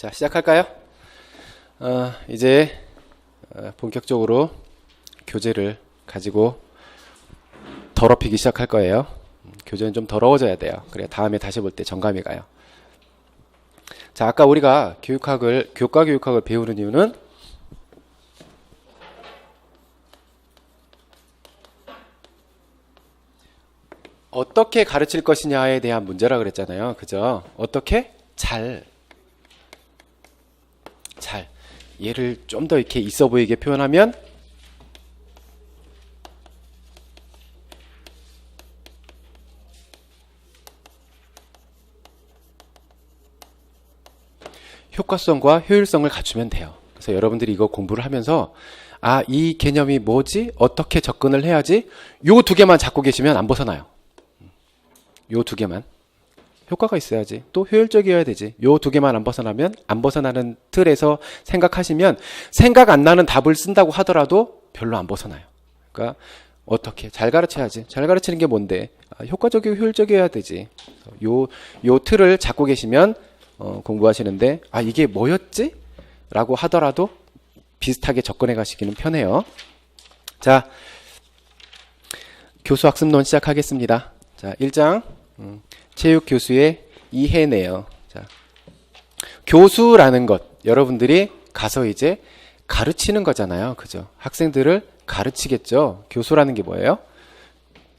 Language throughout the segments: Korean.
자, 시작할까요? 이제 본격적으로 교재를 가지고 더럽히기 시작할 거예요. 교재는 좀 더러워져야 돼요. 그래야 다음에 다시 볼 때 정감이 가요. 자, 아까 우리가 교과 교육학을 배우는 이유는 어떻게 가르칠 것이냐에 대한 문제라 그랬잖아요. 그죠? 어떻게? 잘. 얘를 좀 더 이렇게 있어 보이게 표현하면 효과성과 효율성을 갖추면 돼요. 그래서 여러분들이 이거 공부를 하면서 이 개념이 뭐지? 어떻게 접근을 해야지? 요 두 개만 잡고 계시면 안 벗어나요. 요 두 개만. 효과가 있어야지. 또 효율적이어야 되지. 요 두 개만 안 벗어나면 안 벗어나는 틀에서 생각하시면 생각 안 나는 답을 쓴다고 하더라도 별로 안 벗어나요. 그러니까 어떻게? 잘 가르쳐야지. 잘 가르치는 게 뭔데? 효과적이고 효율적이어야 되지. 요 틀을 잡고 계시면 공부하시는데 이게 뭐였지? 라고 하더라도 비슷하게 접근해 가시기는 편해요. 자, 교수학습론 시작하겠습니다. 자, 1장 체육 교수의 이해네요. 자, 교수라는 것 여러분들이 가서 이제 가르치는 거잖아요. 그죠? 학생들을 가르치겠죠. 교수라는 게 뭐예요?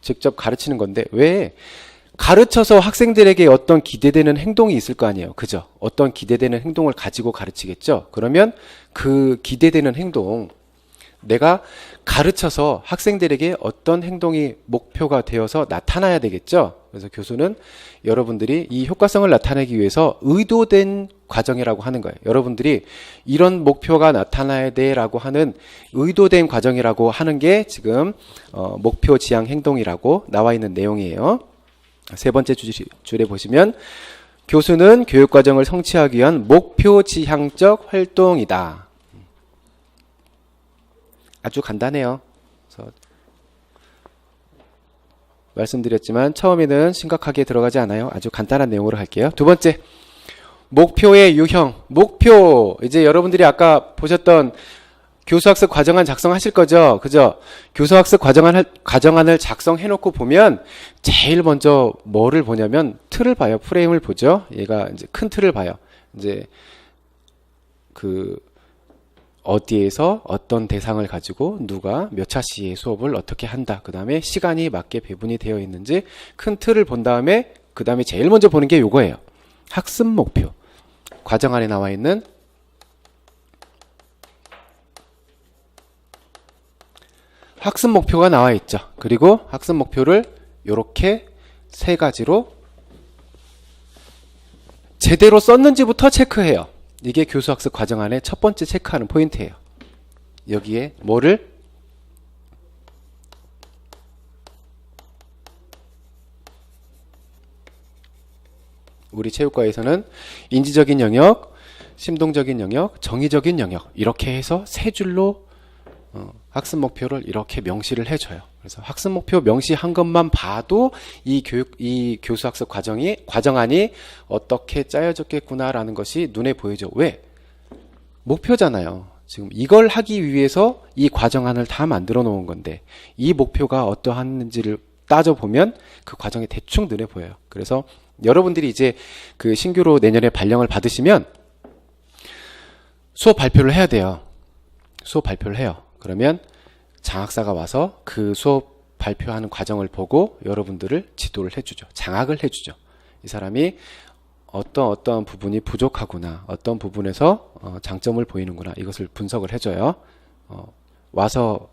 직접 가르치는 건데 왜 가르쳐서 학생들에게 어떤 기대되는 행동이 있을 거 아니에요. 그죠? 어떤 기대되는 행동을 가지고 가르치겠죠. 그러면 그 기대되는 행동, 내가 가르쳐서 학생들에게 어떤 행동이 목표가 되어서 나타나야 되겠죠. 그래서 교수는 여러분들이 이 효과성을 나타내기 위해서 의도된 과정이라고 하는 거예요. 여러분들이 이런 목표가 나타나야 돼라고 하는 의도된 과정이라고 하는 게 지금 목표 지향 행동이라고 나와 있는 내용이에요. 세 번째 줄에 보시면 교수는 교육과정을 성취하기 위한 목표 지향적 활동이다. 아주 간단해요. 그래서 말씀드렸지만 처음에는 심각하게 들어가지 않아요. 아주 간단한 내용으로 할게요. 두 번째, 목표의 유형. 목표, 이제 여러분들이 아까 보셨던 교수학습 과정안 작성하실 거죠? 그죠? 교수학습 과정안을 작성해놓고 보면 제일 먼저 뭐를 보냐면 틀을 봐요. 프레임을 보죠. 얘가 이제 큰 틀을 봐요. 이제 어디에서 어떤 대상을 가지고 누가 몇 차 시에 수업을 어떻게 한다. 그 다음에 시간이 맞게 배분이 되어 있는지 큰 틀을 본 다음에 그 다음에 제일 먼저 보는 게 요거예요. 학습 목표. 과정안에 나와 있는 학습 목표가 나와 있죠. 그리고 학습 목표를 요렇게 세 가지로 제대로 썼는지부터 체크해요. 이게 교수학습 과정안의 첫 번째 체크하는 포인트예요. 여기에 뭐를? 우리 체육과에서는 인지적인 영역, 심동적인 영역, 정의적인 영역 이렇게 해서 세 줄로 학습 목표를 이렇게 명시를 해줘요. 그래서 학습 목표 명시한 것만 봐도 이 교수학습 과정안이 어떻게 짜여졌겠구나라는 것이 눈에 보이죠. 왜? 목표잖아요. 지금 이걸 하기 위해서 이 과정안을 다 만들어 놓은 건데 이 목표가 어떠한지를 따져보면 그 과정이 대충 눈에 보여요. 그래서 여러분들이 이제 그 신규로 내년에 발령을 받으시면 수업 발표를 해야 돼요. 수업 발표를 해요. 그러면 장학사가 와서 그 수업 발표하는 과정을 보고 여러분들을 지도를 해주죠. 장학을 해주죠. 이 사람이 어떤 부분이 부족하구나, 어떤 부분에서 장점을 보이는구나, 이것을 분석을 해줘요. 와서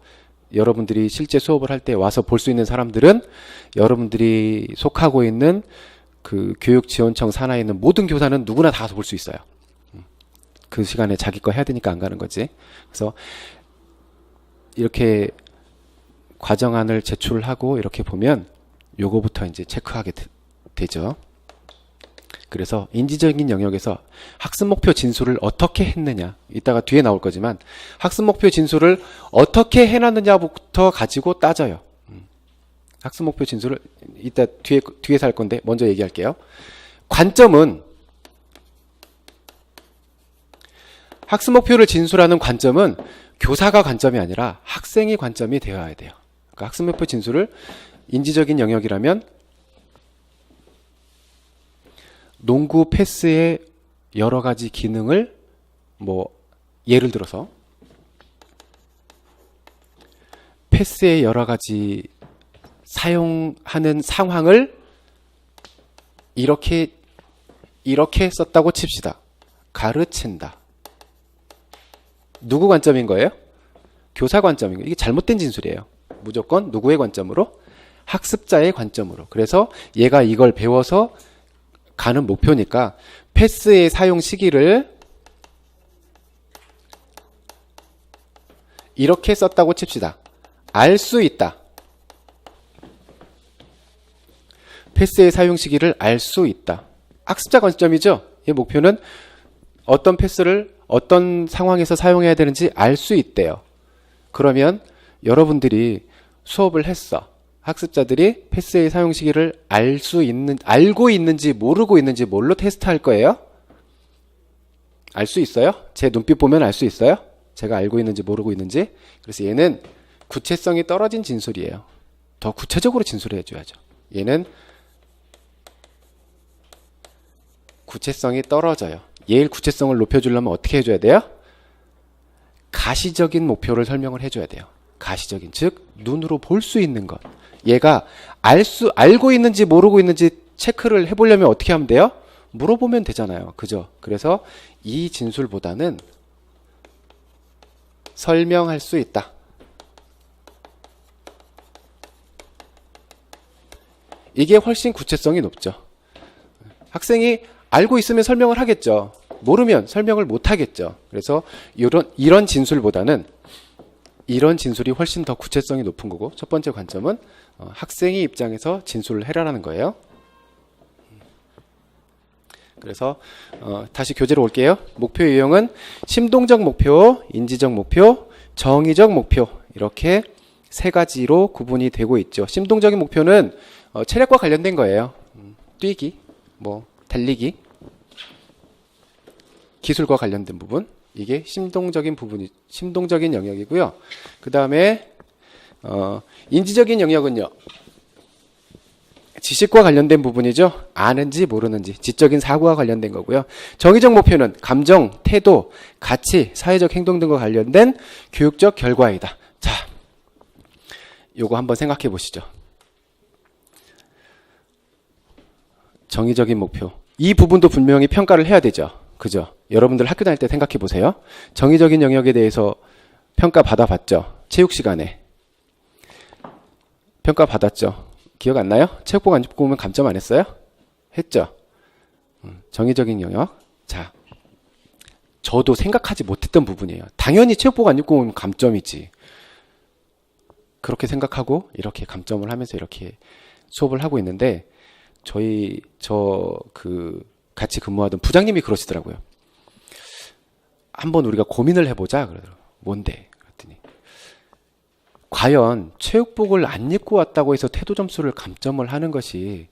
여러분들이 실제 수업을 할 때 와서 볼 수 있는 사람들은 여러분들이 속하고 있는 그 교육지원청 산하에 있는 모든 교사는 누구나 다 볼 수 있어요. 그 시간에 자기 거 해야 되니까 안 가는 거지. 그래서 이렇게 과정안을 제출하고 이렇게 보면 요거부터 이제 체크하게 되죠. 그래서 인지적인 영역에서 학습 목표 진술을 어떻게 했느냐, 이따가 뒤에 나올 거지만 학습 목표 진술을 어떻게 해놨느냐부터 가지고 따져요. 학습 목표 진술을 이따 뒤에서 할 건데 먼저 얘기할게요. 관점은 학습 목표를 진술하는 관점은 교사가 관점이 아니라 학생이 관점이 되어야 돼요. 그러니까 학습 목표 진술을 인지적인 영역이라면 농구 패스의 여러 가지 기능을 예를 들어서 패스의 여러 가지 사용하는 상황을 이렇게 썼다고 칩시다. 가르친다. 누구 관점인 거예요? 교사 관점인 거예요. 이게 잘못된 진술이에요. 무조건 누구의 관점으로? 학습자의 관점으로. 그래서 얘가 이걸 배워서 가는 목표니까 패스의 사용 시기를 이렇게 썼다고 칩시다. 알 수 있다. 패스의 사용 시기를 알 수 있다. 학습자 관점이죠. 이 목표는 어떤 패스를 어떤 상황에서 사용해야 되는지 알 수 있대요. 그러면 여러분들이 수업을 했어. 학습자들이 패스의 사용 시기를 알고 있는지 모르고 있는지 뭘로 테스트할 거예요? 알 수 있어요? 제 눈빛 보면 알 수 있어요? 제가 알고 있는지 모르고 있는지. 그래서 얘는 구체성이 떨어진 진술이에요. 더 구체적으로 진술해 줘야죠. 얘는 구체성이 떨어져요. 얘의 구체성을 높여주려면 어떻게 해줘야 돼요? 가시적인 목표를 설명을 해줘야 돼요. 가시적인, 즉 눈으로 볼 수 있는 것. 얘가 알고 있는지 모르고 있는지 체크를 해보려면 어떻게 하면 돼요? 물어보면 되잖아요. 그죠? 그래서 이 진술보다는 설명할 수 있다. 이게 훨씬 구체성이 높죠. 학생이 알고 있으면 설명을 하겠죠. 모르면 설명을 못 하겠죠. 그래서 이런 진술보다는 이런 진술이 훨씬 더 구체성이 높은 거고, 첫 번째 관점은 학생의 입장에서 진술을 해라라는 거예요. 그래서 다시 교재로 올게요. 목표 유형은 심동적 목표, 인지적 목표, 정의적 목표, 이렇게 세 가지로 구분이 되고 있죠. 심동적인 목표는 체력과 관련된 거예요. 뛰기, 달리기, 기술과 관련된 부분, 이게 심동적인 영역이고요. 그 다음에 인지적인 영역은요, 지식과 관련된 부분이죠. 아는지 모르는지, 지적인 사고와 관련된 거고요. 정의적 목표는 감정, 태도, 가치, 사회적 행동 등과 관련된 교육적 결과이다. 자, 요거 한번 생각해 보시죠. 정의적인 목표, 이 부분도 분명히 평가를 해야 되죠. 그죠? 여러분들 학교 다닐 때 생각해 보세요. 정의적인 영역에 대해서 평가 받아봤죠? 체육 시간에 평가 받았죠? 기억 안 나요? 체육복 안 입고 오면 감점 안 했어요? 했죠? 정의적인 영역. 자, 저도 생각하지 못했던 부분이에요. 당연히 체육복 안 입고 오면 감점이지. 그렇게 생각하고 이렇게 감점을 하면서 이렇게 수업을 하고 있는데, 같이 근무하던 부장님이 그러시더라고요. 한번 우리가 고민을 해보자. 그러더라고요. 뭔데? 그랬더니 과연 체육복을 안 입고 왔다고 해서 태도 점수를 감점을 하는 것이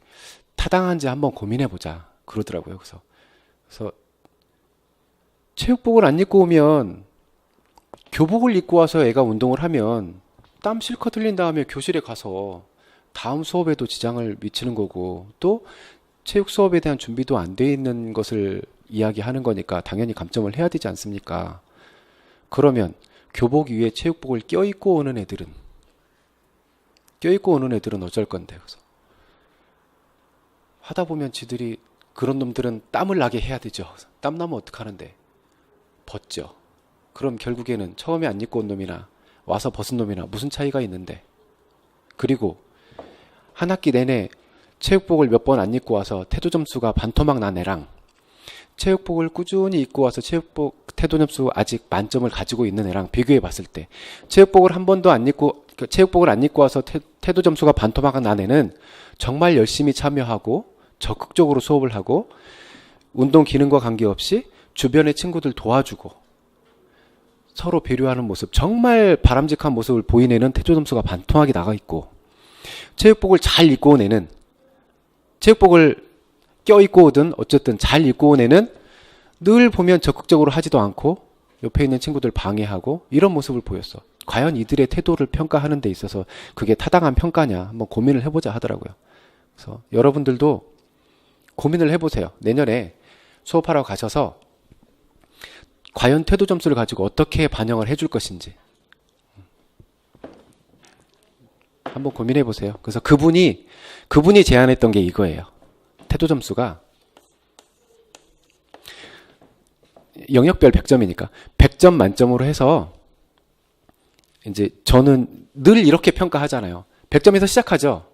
타당한지 한번 고민해보자. 그러더라고요. 그래서 체육복을 안 입고 오면, 교복을 입고 와서 애가 운동을 하면 땀 실컷 흘린 다음에 교실에 가서 다음 수업에도 지장을 미치는 거고, 또 체육 수업에 대한 준비도 안 돼 있는 것을 이야기하는 거니까 당연히 감점을 해야 되지 않습니까? 그러면 교복 위에 체육복을 껴입고 오는 애들은 어쩔 건데. 그래서 하다 보면 그런 놈들은 땀을 나게 해야 되죠. 땀 나면 어떡하는데? 벗죠. 그럼 결국에는 처음에 안 입고 온 놈이나 와서 벗은 놈이나 무슨 차이가 있는데? 그리고 한 학기 내내 체육복을 몇 번 안 입고 와서 태도 점수가 반토막 난 애랑, 체육복을 꾸준히 입고 와서 태도 점수 아직 만점을 가지고 있는 애랑 비교해 봤을 때, 체육복을 안 입고 와서 태도 점수가 반토막 난 애는 정말 열심히 참여하고 적극적으로 수업을 하고 운동 기능과 관계없이 주변의 친구들 도와주고 서로 배려하는 모습, 정말 바람직한 모습을 보이는 애는 태도 점수가 반토막이 나가 있고, 체육복을 잘 입고 온 애는, 체육복을 껴입고 오든 어쨌든 잘 입고 온 애는 늘 보면 적극적으로 하지도 않고 옆에 있는 친구들 방해하고 이런 모습을 보였어. 과연 이들의 태도를 평가하는 데 있어서 그게 타당한 평가냐 한번 고민을 해보자 하더라고요. 그래서 여러분들도 고민을 해보세요. 내년에 수업하러 가셔서 과연 태도 점수를 가지고 어떻게 반영을 해줄 것인지 한번 고민해 보세요. 그래서 그분이 제안했던 게 이거예요. 태도 점수가 영역별 100점이니까 100점 만점으로 해서 이제 저는 늘 이렇게 평가하잖아요. 100점에서 시작하죠.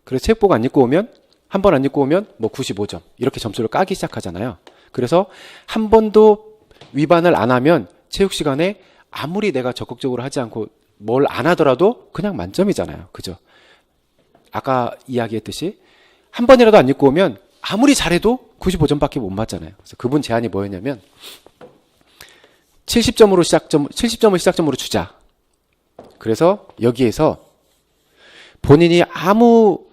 그래서 체육복 안 입고 오면 한 번 안 입고 오면 뭐 95점 이렇게 점수를 까기 시작하잖아요. 그래서 한 번도 위반을 안 하면 체육 시간에 아무리 내가 적극적으로 하지 않고 뭘 안 하더라도 그냥 만점이잖아요. 그죠? 아까 이야기했듯이 한 번이라도 안 입고 오면 아무리 잘해도 95점밖에 못 맞잖아요. 그래서 그분 제안이 뭐였냐면 70점을 시작점으로 주자. 그래서 여기에서 본인이 아무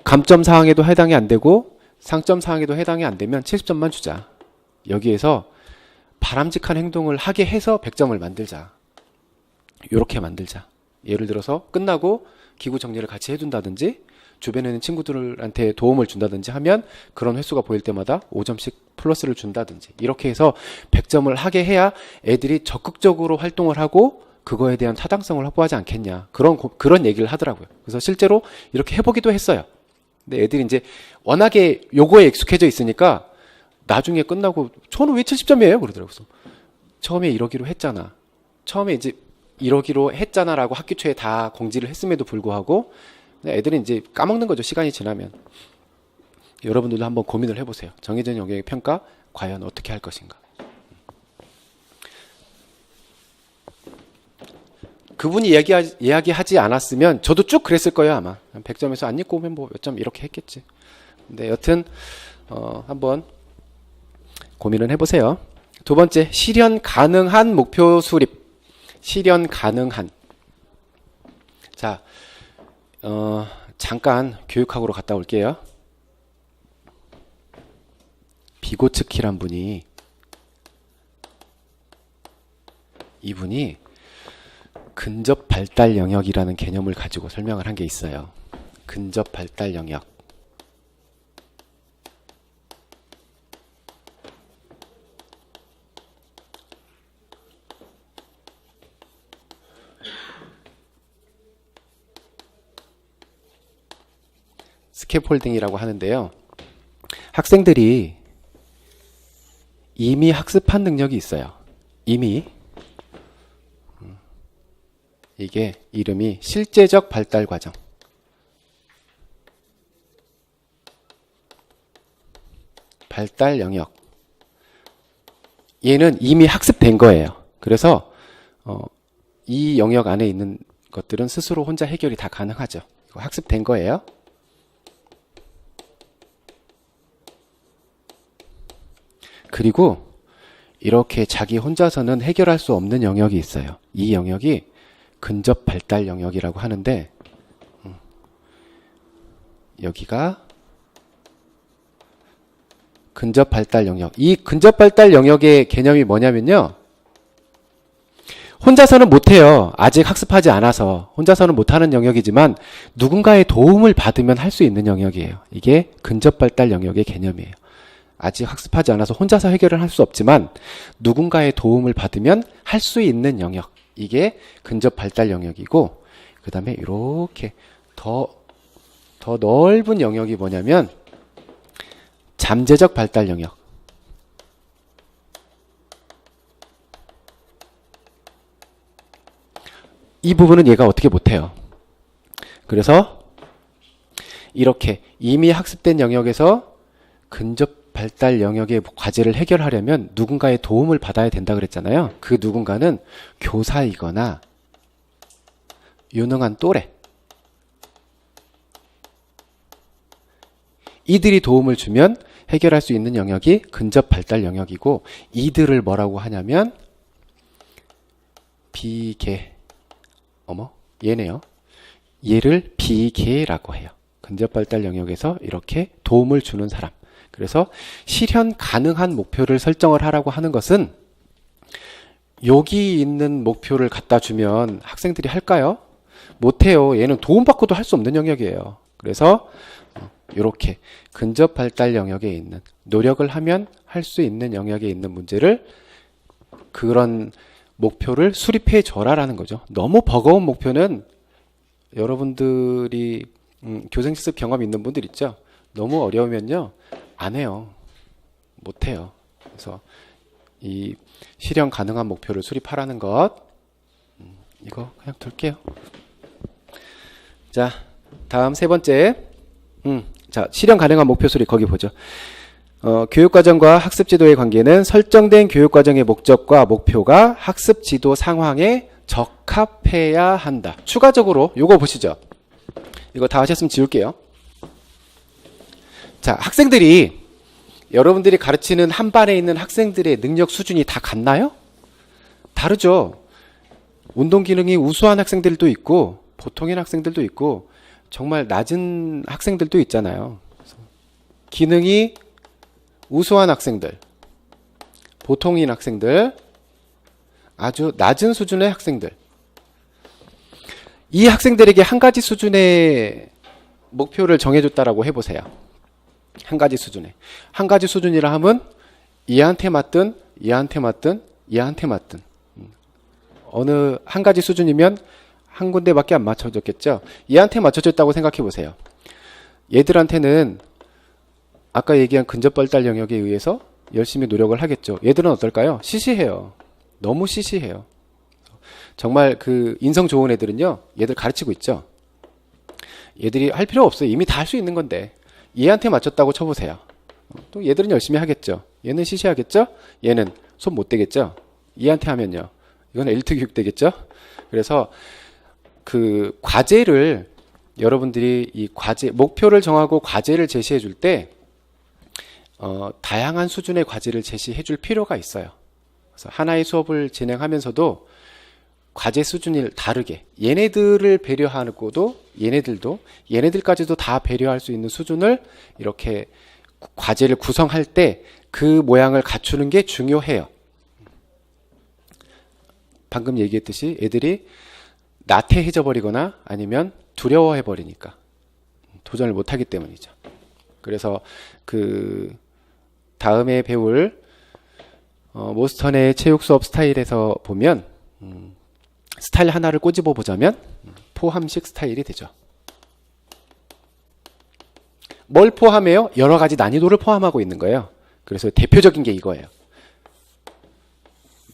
감점 사항에도 해당이 안 되고 상점 사항에도 해당이 안 되면 70점만 주자. 여기에서 바람직한 행동을 하게 해서 100점을 만들자. 이렇게 만들자. 예를 들어서 끝나고 기구 정리를 같이 해둔다든지 주변에 있는 친구들한테 도움을 준다든지 하면 그런 횟수가 보일 때마다 5점씩 플러스를 준다든지 이렇게 해서 100점을 하게 해야 애들이 적극적으로 활동을 하고 그거에 대한 타당성을 확보하지 않겠냐. 그런 얘기를 하더라고요. 그래서 실제로 이렇게 해보기도 했어요. 근데 애들이 이제 워낙에 요거에 익숙해져 있으니까 나중에 끝나고 저는 왜 70점이에요? 그러더라고요. 그래서 처음에 이러기로 했잖아. 처음에 이제 이러기로 했잖아라고 학기 초에 다 공지를 했음에도 불구하고 애들이 이제 까먹는 거죠. 시간이 지나면. 여러분들도 한번 고민을 해보세요. 정해진 영역의 평가 과연 어떻게 할 것인가. 그분이 이야기하지 않았으면 저도 쭉 그랬을 거예요. 아마 100점에서 안 입고 오면 뭐 몇 점 이렇게 했겠지. 근데 여튼 한번 고민을 해보세요. 두 번째, 실현 가능한 목표 수립. 실현 가능한. 자, 잠깐 교육학으로 갔다 올게요. 비고츠키란 분이 이분이 근접 발달 영역이라는 개념을 가지고 설명을 한 게 있어요. 근접 발달 영역. 스캐폴딩이라고 하는데요. 학생들이 이미 학습한 능력이 있어요. 이미. 이게 이름이 실제적 발달 과정. 발달 영역. 얘는 이미 학습된 거예요. 그래서 이 영역 안에 있는 것들은 스스로 혼자 해결이 다 가능하죠. 이거 학습된 거예요. 그리고 이렇게 자기 혼자서는 해결할 수 없는 영역이 있어요. 이 영역이 근접 발달 영역이라고 하는데 여기가 근접 발달 영역. 이 근접 발달 영역의 개념이 뭐냐면요. 혼자서는 못해요. 아직 학습하지 않아서 혼자서는 못하는 영역이지만 누군가의 도움을 받으면 할 수 있는 영역이에요. 이게 근접 발달 영역의 개념이에요. 아직 학습하지 않아서 혼자서 해결을 할 수 없지만 누군가의 도움을 받으면 할 수 있는 영역. 이게 근접 발달 영역이고 그 다음에 이렇게 더 넓은 영역이 뭐냐면 잠재적 발달 영역. 이 부분은 얘가 어떻게 못해요. 그래서 이렇게 이미 학습된 영역에서 근접 발달 영역의 과제를 해결하려면 누군가의 도움을 받아야 된다 그랬잖아요. 그 누군가는 교사이거나 유능한 또래. 이들이 도움을 주면 해결할 수 있는 영역이 근접 발달 영역이고 이들을 뭐라고 하냐면 비계. 얘네요. 얘를 비계라고 해요. 근접 발달 영역에서 이렇게 도움을 주는 사람. 그래서 실현 가능한 목표를 설정을 하라고 하는 것은 여기 있는 목표를 갖다 주면 학생들이 할까요? 못해요. 얘는 도움받고도 할 수 없는 영역이에요. 그래서 이렇게 근접 발달 영역에 있는, 노력을 하면 할 수 있는 영역에 있는 문제를, 그런 목표를 수립해 줘라라는 거죠. 너무 버거운 목표는 여러분들이 교생실습 경험 있는 분들 있죠? 너무 어려우면요 안 해요. 못 해요. 그래서 이 실현 가능한 목표를 수립하라는 것, 이거 그냥 둘게요. 자, 다음 세 번째, 자, 실현 가능한 목표 수립, 거기 보죠. 교육과정과 학습지도의 관계는 설정된 교육과정의 목적과 목표가 학습지도 상황에 적합해야 한다. 추가적으로 요거 보시죠. 이거 다 하셨으면 지울게요. 자, 학생들이, 여러분들이 가르치는 한 반에 있는 학생들의 능력 수준이 다 같나요? 다르죠. 운동 기능이 우수한 학생들도 있고 보통인 학생들도 있고 정말 낮은 학생들도 있잖아요. 기능이 우수한 학생들, 보통인 학생들, 아주 낮은 수준의 학생들, 이 학생들에게 한 가지 수준의 목표를 정해줬다라고 해보세요. 한 가지 수준에. 한 가지 수준이라 하면 얘한테 맞든 얘한테 맞든 얘한테 맞든 어느 한 가지 수준이면 한 군데밖에 안 맞춰줬겠죠. 얘한테 맞춰줬다고 생각해 보세요. 얘들한테는 아까 얘기한 근접 발달 영역에 의해서 열심히 노력을 하겠죠. 얘들은 어떨까요? 시시해요. 너무 시시해요. 정말 그 인성 좋은 애들은요, 얘들 가르치고 있죠. 얘들이 할 필요 없어요. 이미 다 할 수 있는 건데. 얘한테 맞췄다고 쳐보세요. 또 얘들은 열심히 하겠죠. 얘는 시시하겠죠? 얘는 손 못 대겠죠? 얘한테 하면요, 이건 엘리트 교육 되겠죠? 그래서 그 과제를, 여러분들이 이 과제, 목표를 정하고 과제를 제시해 줄 때 다양한 수준의 과제를 제시해 줄 필요가 있어요. 그래서 하나의 수업을 진행하면서도 과제 수준을 다르게, 얘네들을 배려하고도 얘네들까지도 다 배려할 수 있는 수준을 이렇게 과제를 구성할 때 그 모양을 갖추는 게 중요해요. 방금 얘기했듯이 애들이 나태해져 버리거나 아니면 두려워해 버리니까 도전을 못 하기 때문이죠. 그래서 그 다음에 배울 모스턴의 체육 수업 스타일에서 보면 스타일 하나를 꼬집어 보자면 포함식 스타일이 되죠. 뭘 포함해요? 여러 가지 난이도를 포함하고 있는 거예요. 그래서 대표적인 게 이거예요.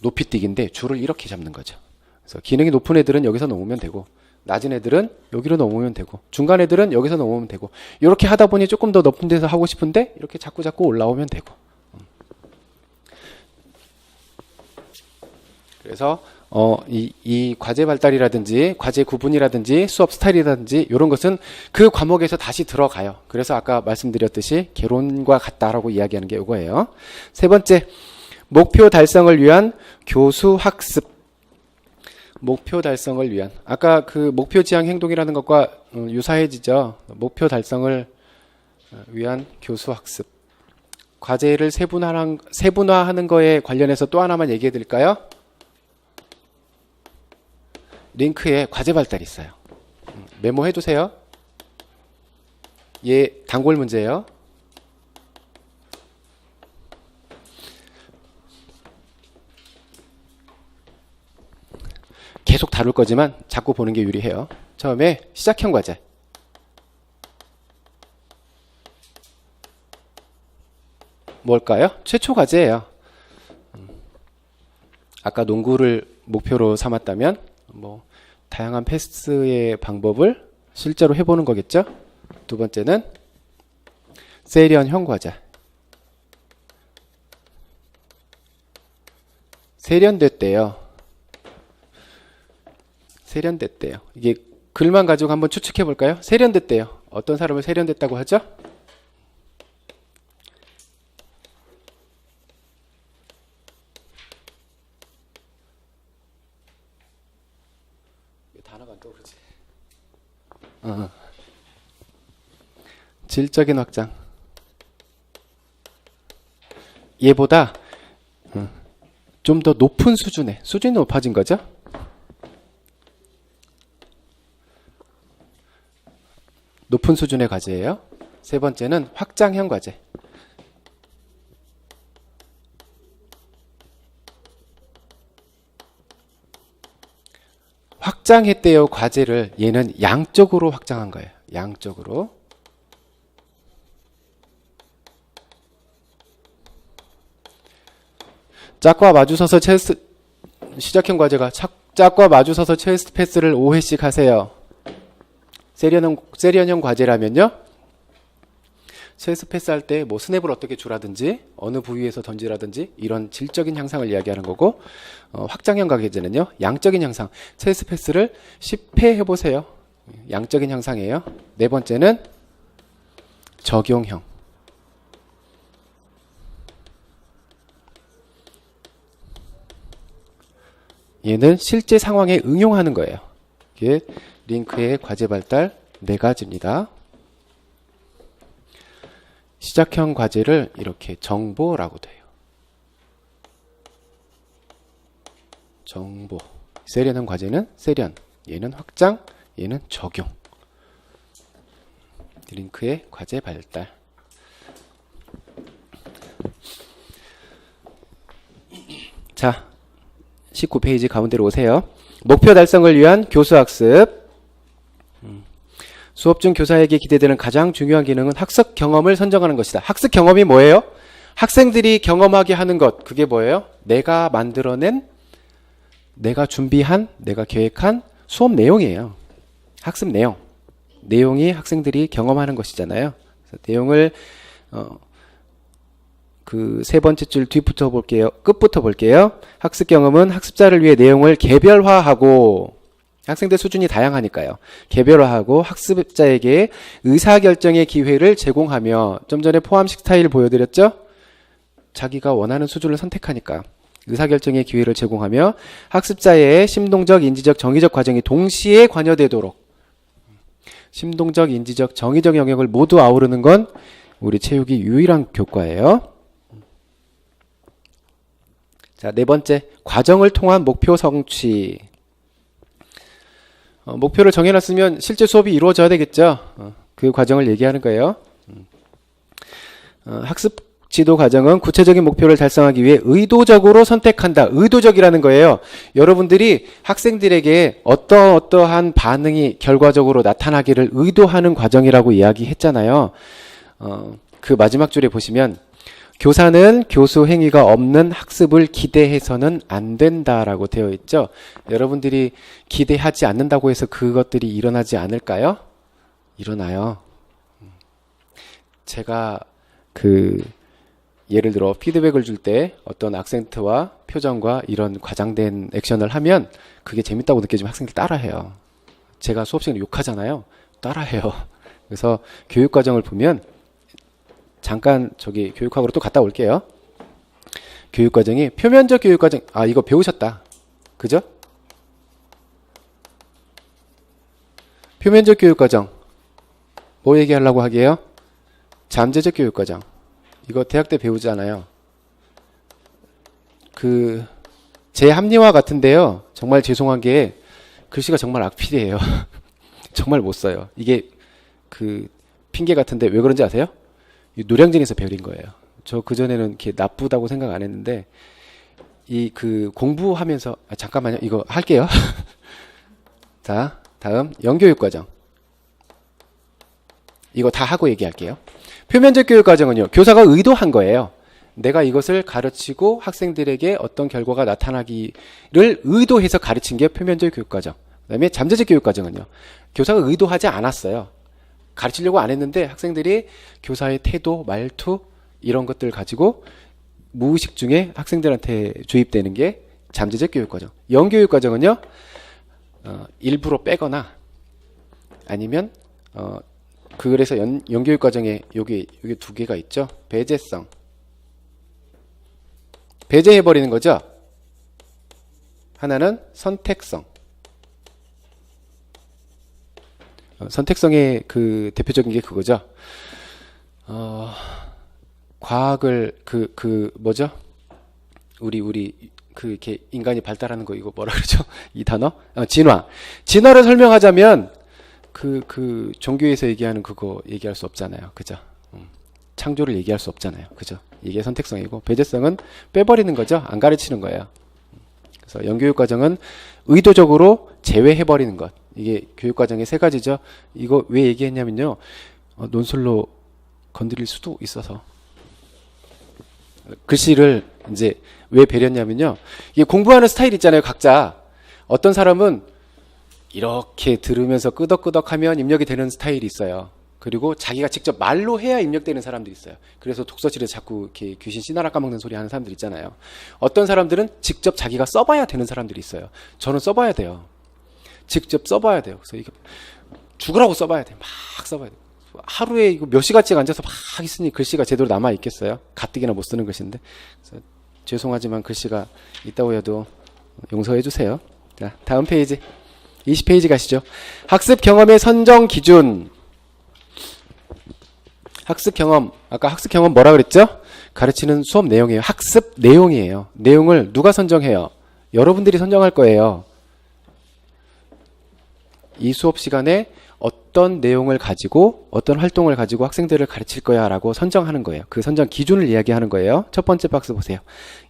높이뛰기인데 줄을 이렇게 잡는 거죠. 그래서 기능이 높은 애들은 여기서 넘으면 되고, 낮은 애들은 여기로 넘으면 되고, 중간 애들은 여기서 넘으면 되고, 이렇게 하다 보니 조금 더 높은 데서 하고 싶은데 이렇게 자꾸 올라오면 되고. 그래서 이 과제 발달이라든지 과제 구분이라든지 수업 스타일이라든지 이런 것은 그 과목에서 다시 들어가요. 그래서 아까 말씀드렸듯이 개론과 같다라고 이야기하는 게 이거예요. 세 번째, 목표 달성을 위한 교수 학습. 목표 달성을 위한, 아까 그 목표 지향 행동이라는 것과 유사해지죠. 목표 달성을 위한 교수 학습. 과제를 세분화하는 거에 관련해서 또 하나만 얘기해 드릴까요? 링크에 과제 발달이 있어요. 메모해 두세요. 얘 단골 문제예요. 계속 다룰 거지만 자꾸 보는 게 유리해요. 처음에 시작형 과제. 뭘까요? 최초 과제예요. 아까 농구를 목표로 삼았다면 뭐 다양한 패스의 방법을 실제로 해보는 거겠죠. 두 번째는 세련형 과제. 세련됐대요. 세련됐대요. 이게 글만 가지고 한번 추측해 볼까요? 세련됐대요. 어떤 사람을 세련됐다고 하죠? 단어가 안 떠오르지. 질적인 확장. 얘보다 좀 더 높은 수준이 높아진 거죠. 높은 수준의 과제예요. 세 번째는 확장형 과제. 확장했대요. 과제를 얘는 양적으로 확장한 거예요. 양적으로. 짝과 마주서서 시작형 과제가 짝과 마주서서 체스트 패스를 5회씩 하세요. 세련형 과제라면요. 체스트 패스 할 때 뭐 스냅을 어떻게 주라든지 어느 부위에서 던지라든지 이런 질적인 향상을 이야기하는 거고, 확장형 과제는요. 양적인 향상. 체스트 패스를 10회 해보세요. 양적인 향상이에요. 네 번째는 적용형. 얘는 실제 상황에 응용하는 거예요. 이게 링크의 과제 발달 4가지입니다. 시작형 과제를 이렇게 정보라고 돼요. 정보. 세련형 과제는 세련, 얘는 확장, 얘는 적용. 링크의 과제 발달. 자, 19페이지 가운데로 오세요. 목표 달성을 위한 교수학습. 수업 중 교사에게 기대되는 가장 중요한 기능은 학습 경험을 선정하는 것이다. 학습 경험이 뭐예요? 학생들이 경험하게 하는 것. 그게 뭐예요? 내가 만들어낸, 내가 준비한, 내가 계획한 수업 내용이에요. 학습 내용. 내용이 학생들이 경험하는 것이잖아요. 그래서 내용을 그 세 번째 줄 뒤부터 볼게요. 끝부터 볼게요. 학습 경험은 학습자를 위해 내용을 개별화하고, 학생들 수준이 다양하니까요. 개별화하고 학습자에게 의사결정의 기회를 제공하며, 좀 전에 포함식 스타일 보여드렸죠? 자기가 원하는 수준을 선택하니까 의사결정의 기회를 제공하며 학습자의 심동적, 인지적, 정의적 과정이 동시에 관여되도록, 심동적, 인지적, 정의적 영역을 모두 아우르는 건 우리 체육이 유일한 교과예요. 자, 네 번째, 과정을 통한 목표 성취. 목표를 정해놨으면 실제 수업이 이루어져야 되겠죠. 그 과정을 얘기하는 거예요. 학습 지도 과정은 구체적인 목표를 달성하기 위해 의도적으로 선택한다. 의도적이라는 거예요. 여러분들이 학생들에게 어떠한 반응이 결과적으로 나타나기를 의도하는 과정이라고 이야기했잖아요. 그 마지막 줄에 보시면 교사는 교수 행위가 없는 학습을 기대해서는 안 된다라고 되어 있죠. 여러분들이 기대하지 않는다고 해서 그것들이 일어나지 않을까요? 일어나요. 제가 예를 들어 피드백을 줄 때 어떤 악센트와 표정과 이런 과장된 액션을 하면 그게 재밌다고 느껴지면 학생들이 따라해요. 제가 수업 시간에 욕하잖아요. 따라해요. 그래서 교육과정을 보면, 잠깐 교육학으로 또 갔다 올게요. 교육과정이 표면적 교육과정, 이거 배우셨다. 그죠? 표면적 교육과정 뭐 얘기하려고 하게요? 잠재적 교육과정. 이거 대학 때 배우잖아요. 재합리화 같은데요. 정말 죄송한 게 글씨가 정말 악필이에요. 정말 못 써요. 이게 핑계 같은데 왜 그런지 아세요? 노량진에서 배운 거예요. 저 그전에는 이렇게 나쁘다고 생각 안 했는데, 공부하면서, 잠깐만요. 이거 할게요. 자, 다음, 영교육과정. 이거 다 하고 얘기할게요. 표면적 교육과정은요, 교사가 의도한 거예요. 내가 이것을 가르치고 학생들에게 어떤 결과가 나타나기를 의도해서 가르친 게 표면적 교육과정. 그 다음에 잠재적 교육과정은요, 교사가 의도하지 않았어요. 가르치려고 안 했는데 학생들이 교사의 태도, 말투 이런 것들 가지고 무의식 중에 학생들한테 주입되는 게 잠재적 교육과정. 영교육과정은요, 일부러 빼거나 아니면 그래서 영교육과정에 여기 두 개가 있죠. 배제성. 배제해버리는 거죠. 하나는 선택성. 선택성의 대표적인 게 그거죠. 과학을 뭐죠? 우리 이렇게 인간이 발달하는 거, 이거 뭐라 그러죠? 이 단어? 진화. 진화를 설명하자면, 종교에서 얘기하는 그거 얘기할 수 없잖아요. 그죠? 창조를 얘기할 수 없잖아요. 그죠? 이게 선택성이고, 배제성은 빼버리는 거죠? 안 가르치는 거예요. 그래서 영교육과정은 의도적으로 제외해버리는 것. 이게 교육과정의 세 가지죠. 이거 왜 얘기했냐면요. 논술로 건드릴 수도 있어서. 글씨를 이제 왜 배렸냐면요. 이게 공부하는 스타일 있잖아요. 각자. 어떤 사람은 이렇게 들으면서 끄덕끄덕하면 입력이 되는 스타일이 있어요. 그리고 자기가 직접 말로 해야 입력되는 사람들이 있어요. 그래서 독서실에 자꾸 이렇게 귀신 씨나라 까먹는 소리 하는 사람들 있잖아요. 어떤 사람들은 직접 자기가 써봐야 되는 사람들이 있어요. 저는 써봐야 돼요. 직접 써봐야 돼요. 그래서 이거 죽으라고 써봐야 돼요. 막 써봐야 돼요. 하루에 이거 몇 시간씩 앉아서 막 있으니 글씨가 제대로 남아 있겠어요? 가뜩이나 못 쓰는 글씨인데. 그래서 죄송하지만 글씨가 있다고 해도 용서해 주세요. 자, 다음 페이지. 20페이지 가시죠. 학습 경험의 선정 기준. 학습 경험. 아까 학습 경험 뭐라 그랬죠? 가르치는 수업 내용이에요. 학습 내용이에요. 내용을 누가 선정해요? 여러분들이 선정할 거예요. 이 수업 시간에 어떤 내용을 가지고 어떤 활동을 가지고 학생들을 가르칠 거야 라고 선정하는 거예요. 그 선정 기준을 이야기하는 거예요. 첫 번째 박스 보세요.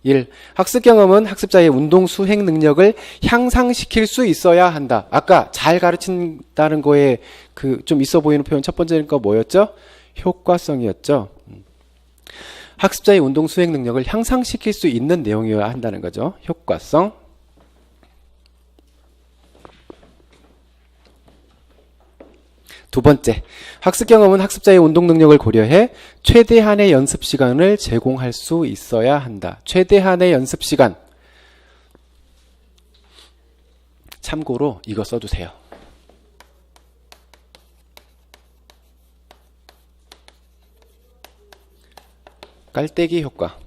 1. 학습 경험은 학습자의 운동 수행 능력을 향상시킬 수 있어야 한다. 아까 잘 가르친다는 거에 좀 있어 보이는 표현 첫 번째 거 뭐였죠? 효과성이었죠. 학습자의 운동 수행 능력을 향상시킬 수 있는 내용이어야 한다는 거죠. 효과성. 두 번째, 학습 경험은 학습자의 운동 능력을 고려해 최대한의 연습 시간을 제공할 수 있어야 한다. 최대한의 연습 시간. 참고로 이거 써두세요. 깔때기 효과.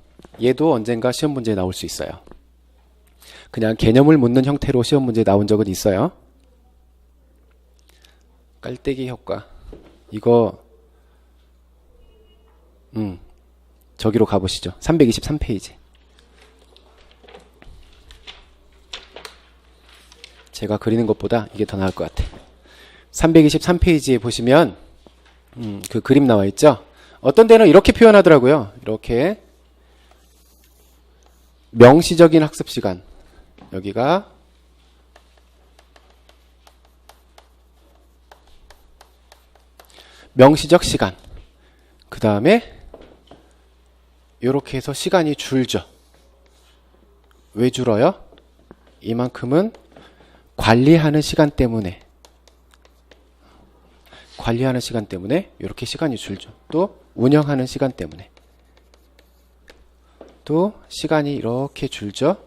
얘도 언젠가 시험 문제에 나올 수 있어요. 그냥 개념을 묻는 형태로 시험 문제에 나온 적은 있어요. 깔때기 효과. 이거 저기로 가보시죠. 323페이지. 제가 그리는 것보다 이게 더 나을 것 같아. 323페이지에 보시면 그 그림 나와 있죠. 어떤 데는 이렇게 표현하더라고요. 이렇게 명시적인 학습 시간. 여기가 명시적 시간. 그 다음에 이렇게 해서 시간이 줄죠. 왜 줄어요? 이만큼은 관리하는 시간 때문에. 관리하는 시간 때문에 이렇게 시간이 줄죠. 또 운영하는 시간 때문에. 또 시간이 이렇게 줄죠.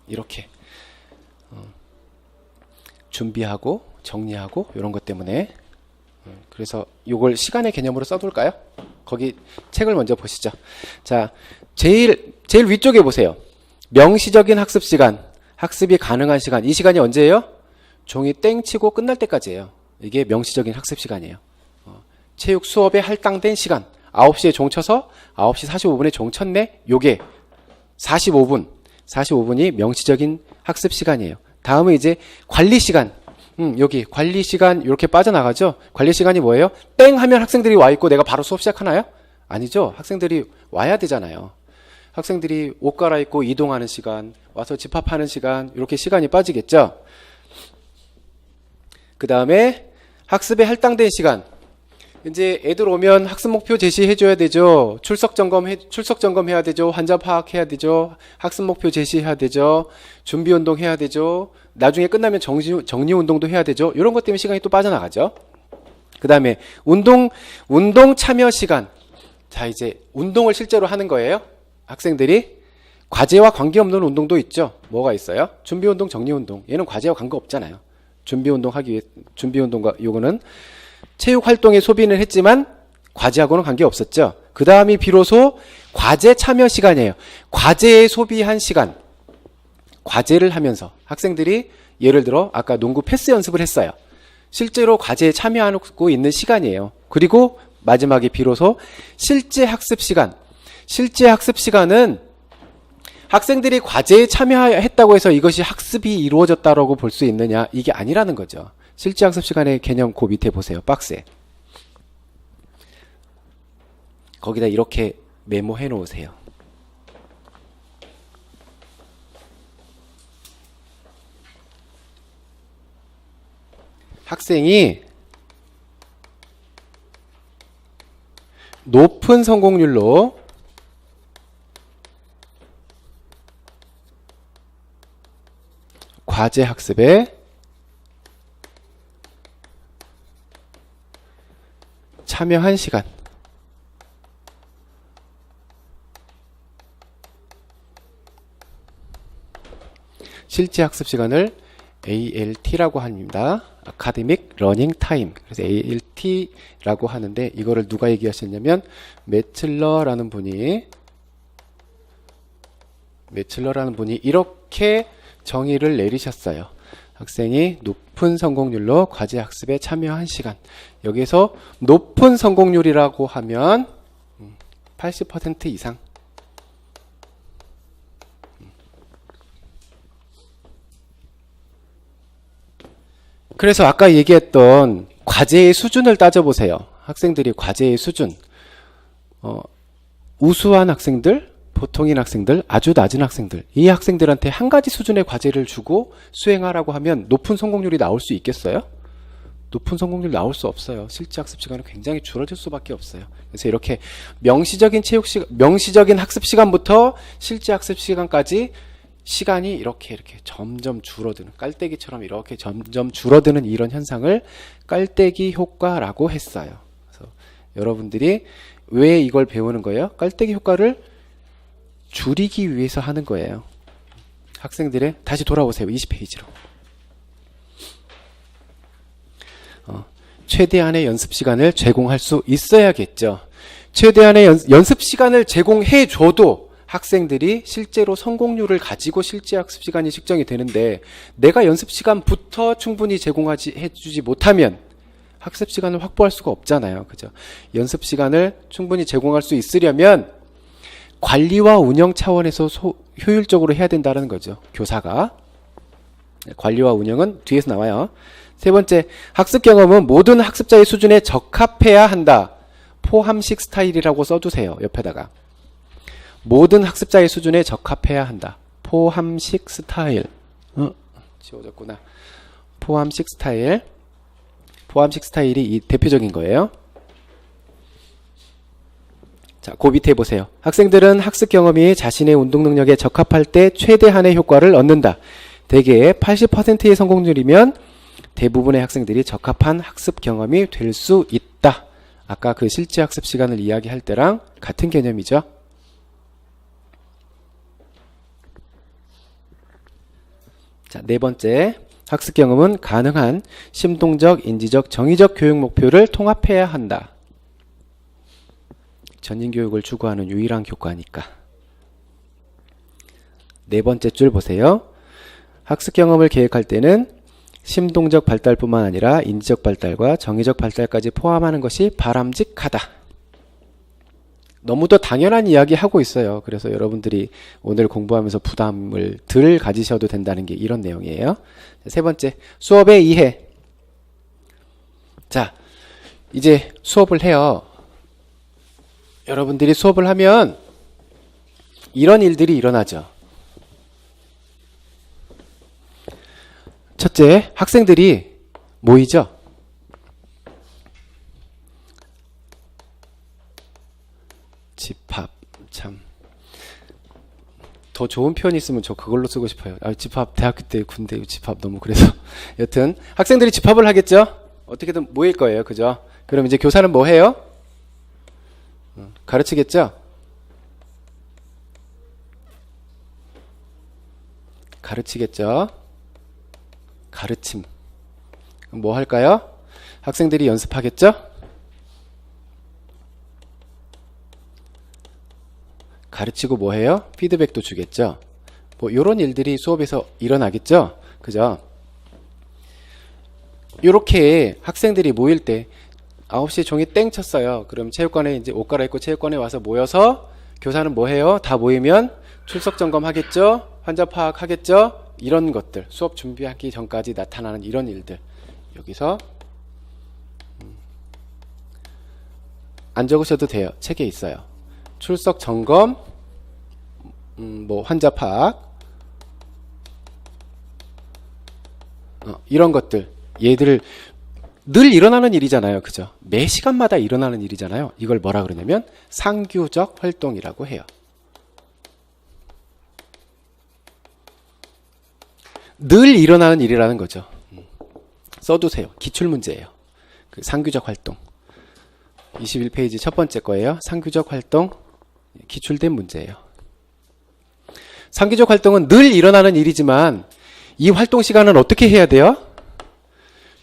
이렇게 준비하고 정리하고 이런 것 때문에. 그래서 이걸 시간의 개념으로 써둘까요? 거기 책을 먼저 보시죠. 자, 제일 위쪽에 보세요. 명시적인 학습 시간, 학습이 가능한 시간. 이 시간이 언제예요? 종이 땡 치고 끝날 때까지예요. 이게 명시적인 학습 시간이에요. 체육 수업에 할당된 시간. 9시에 종 쳐서 9시 45분에 종 쳤네. 요게 45분이 명시적인 학습 시간이에요. 다음은 이제 관리 시간. 여기 관리 시간 이렇게 빠져나가죠. 관리 시간이 뭐예요? 땡 하면 학생들이 와 있고 내가 바로 수업 시작하나요? 아니죠. 학생들이 와야 되잖아요. 학생들이 옷 갈아입고 이동하는 시간, 와서 집합하는 시간, 이렇게 시간이 빠지겠죠. 그 다음에 학습에 할당된 시간. 이제 애들 오면 학습 목표 제시해줘야 되죠. 출석 점검해야 되죠. 환자 파악해야 되죠. 학습 목표 제시해야 되죠. 준비 운동 해야 되죠. 나중에 끝나면 정리 운동도 해야 되죠. 이런 것 때문에 시간이 또 빠져나가죠. 그 다음에 운동 참여 시간. 자, 이제 운동을 실제로 하는 거예요. 학생들이 과제와 관계없는 운동도 있죠. 뭐가 있어요? 준비 운동, 정리 운동. 얘는 과제와 관계 없잖아요. 준비 운동과 요거는 체육 활동에 소비는 했지만 과제하고는 관계 없었죠. 그 다음이 비로소 과제 참여 시간이에요. 과제에 소비한 시간. 과제를 하면서 학생들이 예를 들어 아까 농구 패스 연습을 했어요. 실제로 과제에 참여하고 있는 시간이에요. 그리고 마지막에 비로소 실제 학습 시간. 실제 학습 시간은 학생들이 과제에 참여했다고 해서 이것이 학습이 이루어졌다고 볼 수 있느냐? 이게 아니라는 거죠. 실제 학습 시간의 개념 그 밑에 보세요. 박스에. 거기다 이렇게 메모해 놓으세요. 학생이 높은 성공률로 과제 학습에 참여한 시간, 실제 학습 시간을 ALT라고 합니다. Academic Learning Time. 그래서 ALT라고 하는데 이거를 누가 얘기하셨냐면 매틀러라는 분이 이렇게 정의를 내리셨어요. 학생이 높은 성공률로 과제 학습에 참여한 시간. 여기서 높은 성공률이라고 하면 80% 이상. 그래서 아까 얘기했던 과제의 수준을 따져보세요. 학생들이 과제의 수준. 우수한 학생들, 보통인 학생들, 아주 낮은 학생들. 이 학생들한테 한 가지 수준의 과제를 주고 수행하라고 하면 높은 성공률이 나올 수 있겠어요? 높은 성공률 나올 수 없어요. 실제 학습 시간은 굉장히 줄어들 수밖에 없어요. 그래서 이렇게 명시적인 학습 시간부터 실제 학습 시간까지 시간이 이렇게 점점 줄어드는, 깔때기처럼 이렇게 점점 줄어드는 이런 현상을 깔때기 효과라고 했어요. 그래서 여러분들이 왜 이걸 배우는 거예요? 깔때기 효과를 줄이기 위해서 하는 거예요. 학생들의, 다시 돌아오세요. 20페이지로. 최대한의 연습 시간을 제공할 수 있어야겠죠. 최대한의 연습 시간을 제공해 줘도 학생들이 실제로 성공률을 가지고 실제 학습 시간이 측정이 되는데 내가 연습 시간부터 충분히 해주지 못하면 학습 시간을 확보할 수가 없잖아요. 그죠? 연습 시간을 충분히 제공할 수 있으려면 관리와 운영 차원에서 효율적으로 해야 된다는 거죠. 교사가. 관리와 운영은 뒤에서 나와요. 세 번째, 학습 경험은 모든 학습자의 수준에 적합해야 한다. 포함식 스타일이라고 써주세요. 옆에다가. 모든 학습자의 수준에 적합해야 한다. 포함식 스타일. 지워졌구나. 포함식 스타일. 포함식 스타일이 이 대표적인 거예요. 자, 그 밑에 보세요. 학생들은 학습 경험이 자신의 운동 능력에 적합할 때 최대한의 효과를 얻는다. 대개 80%의 성공률이면 대부분의 학생들이 적합한 학습 경험이 될 수 있다. 아까 그 실제 학습 시간을 이야기할 때랑 같은 개념이죠. 자, 네 번째, 학습 경험은 가능한 심동적, 인지적, 정의적 교육 목표를 통합해야 한다. 전인 교육을 추구하는 유일한 교과니까. 네 번째 줄 보세요. 학습 경험을 계획할 때는 심동적 발달뿐만 아니라 인지적 발달과 정의적 발달까지 포함하는 것이 바람직하다. 너무도 당연한 이야기 하고 있어요. 그래서 여러분들이 오늘 공부하면서 부담을 덜 가지셔도 된다는 게 이런 내용이에요. 세 번째, 수업의 이해. 자, 이제 수업을 해요. 여러분들이 수업을 하면 이런 일들이 일어나죠. 첫째, 학생들이 모이죠. 집합, 참. 더 좋은 표현이 있으면 저 그걸로 쓰고 싶어요. 집합, 대학교 때 군대 집합 너무 그래서. 여튼, 학생들이 집합을 하겠죠? 어떻게든 모일 거예요. 그죠? 그럼 이제 교사는 뭐 해요? 가르치겠죠? 가르치겠죠? 가르침. 뭐 할까요? 학생들이 연습하겠죠? 가르치고 뭐 해요? 피드백도 주겠죠? 뭐 요런 일들이 수업에서 일어나겠죠? 그죠? 요렇게 학생들이 모일 때 9시에 종이 땡 쳤어요. 그럼 체육관에 이제 옷 갈아입고 체육관에 와서 모여서 교사는 뭐 해요? 다 모이면 출석 점검하겠죠? 환자 파악하겠죠? 이런 것들, 수업 준비하기 전까지 나타나는 이런 일들. 여기서 안 적으셔도 돼요. 책에 있어요. 출석 점검, 뭐 환자 파악, 이런 것들. 얘들을 늘 일어나는 일이잖아요. 그죠? 매 시간마다 일어나는 일이잖아요. 이걸 뭐라 그러냐면 상규적 활동이라고 해요. 늘 일어나는 일이라는 거죠. 써두세요. 기출문제예요. 그 상규적 활동. 21페이지 첫 번째 거예요. 상규적 활동, 기출된 문제예요. 상규적 활동은 늘 일어나는 일이지만 이 활동 시간은 어떻게 해야 돼요?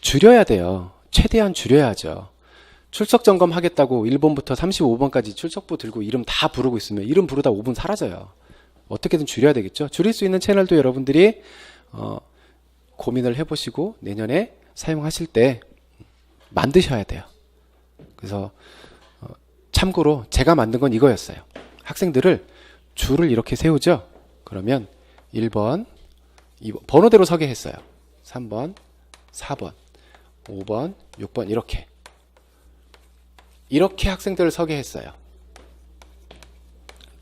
줄여야 돼요. 최대한 줄여야죠. 출석 점검 하겠다고 1번부터 35번까지 출석부 들고 이름 다 부르고 있으면 이름 부르다 5분 사라져요. 어떻게든 줄여야 되겠죠. 줄일 수 있는 채널도 여러분들이 고민을 해보시고 내년에 사용하실 때 만드셔야 돼요. 그래서 참고로 제가 만든 건 이거였어요. 학생들을 줄을 이렇게 세우죠. 그러면 1번, 2번 번호대로 서게 했어요. 3번, 4번, 5번, 6번 이렇게 학생들을 서게 했어요.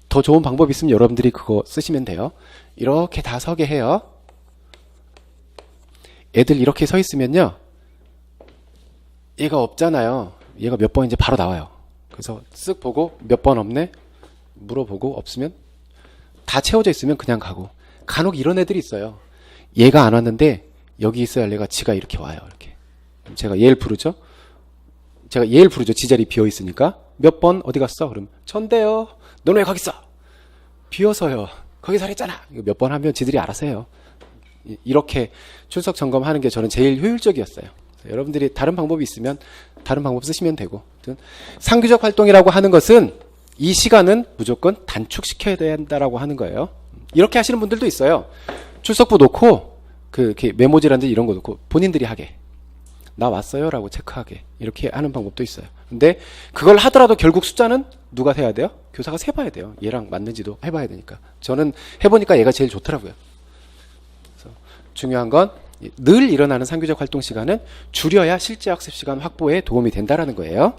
더 좋은 방법이 있으면 여러분들이 그거 쓰시면 돼요. 이렇게 다 서게 해요. 애들 이렇게 서 있으면요, 얘가 없잖아요. 얘가 몇 번인지 바로 나와요. 그래서 쓱 보고 몇 번 없네? 물어보고 없으면 다 채워져 있으면 그냥 가고. 간혹 이런 애들이 있어요. 얘가 안 왔는데 여기 있어야 할 애가 지가 이렇게 와요. 이렇게. 제가 얘를 부르죠. 지 자리 비어 있으니까. 몇 번 어디 갔어? 그럼 전데요. 너는 왜 거기 있어? 비어서요. 거기 살았잖아. 몇 번 하면 지들이 알아서 해요. 이렇게 출석 점검하는 게 저는 제일 효율적이었어요. 여러분들이 다른 방법이 있으면 다른 방법 쓰시면 되고. 상규적 활동이라고 하는 것은 이 시간은 무조건 단축시켜야 된다라고 하는 거예요. 이렇게 하시는 분들도 있어요. 출석부 놓고 이렇게 메모지라든지 이런 거 놓고 본인들이 하게. 나 왔어요 라고 체크하게. 이렇게 하는 방법도 있어요. 근데 그걸 하더라도 결국 숫자는 누가 세야 돼요? 교사가 세봐야 돼요. 얘랑 맞는지도 해봐야 되니까. 저는 해보니까 얘가 제일 좋더라고요. 그래서 중요한 건 늘 일어나는 상규적 활동 시간은 줄여야 실제 학습 시간 확보에 도움이 된다라는 거예요.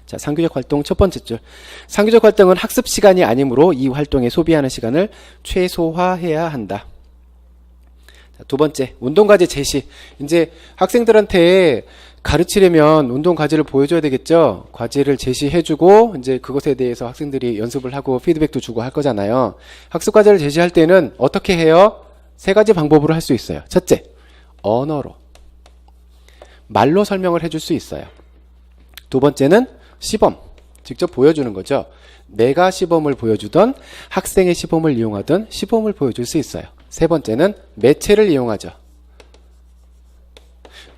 자, 상규적 활동 첫 번째 줄. 상규적 활동은 학습 시간이 아니므로 이 활동에 소비하는 시간을 최소화해야 한다. 자, 두 번째, 운동과제 제시. 이제 학생들한테 가르치려면 운동과제를 보여줘야 되겠죠. 과제를 제시해주고 이제 그것에 대해서 학생들이 연습을 하고 피드백도 주고 할 거잖아요. 학습과제를 제시할 때는 어떻게 해요? 세 가지 방법으로 할 수 있어요. 첫째, 언어로. 말로 설명을 해줄 수 있어요. 두 번째는 시범. 직접 보여주는 거죠. 내가 시범을 보여주던 학생의 시범을 이용하던 시범을 보여줄 수 있어요. 세 번째는 매체를 이용하죠.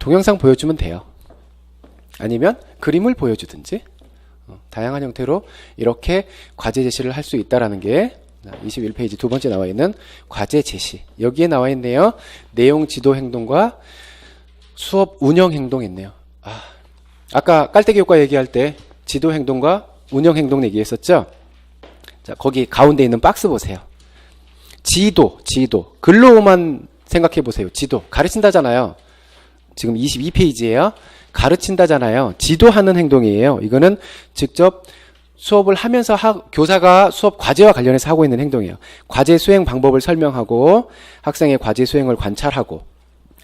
동영상 보여주면 돼요. 아니면 그림을 보여주든지 다양한 형태로 이렇게 과제 제시를 할 수 있다는 게 21페이지 두 번째 나와 있는 과제 제시. 여기에 나와 있네요. 내용 지도 행동과 수업 운영 행동 있네요. 아까 깔때기 효과 얘기할 때 지도 행동과 운영 행동 얘기했었죠. 자, 거기 가운데 있는 박스 보세요. 지도. 글로만 생각해 보세요. 지도. 가르친다잖아요. 지금 22페이지예요. 가르친다잖아요. 지도하는 행동이에요. 이거는 직접 수업을 하면서 교사가 수업 과제와 관련해서 하고 있는 행동이에요. 과제 수행 방법을 설명하고 학생의 과제 수행을 관찰하고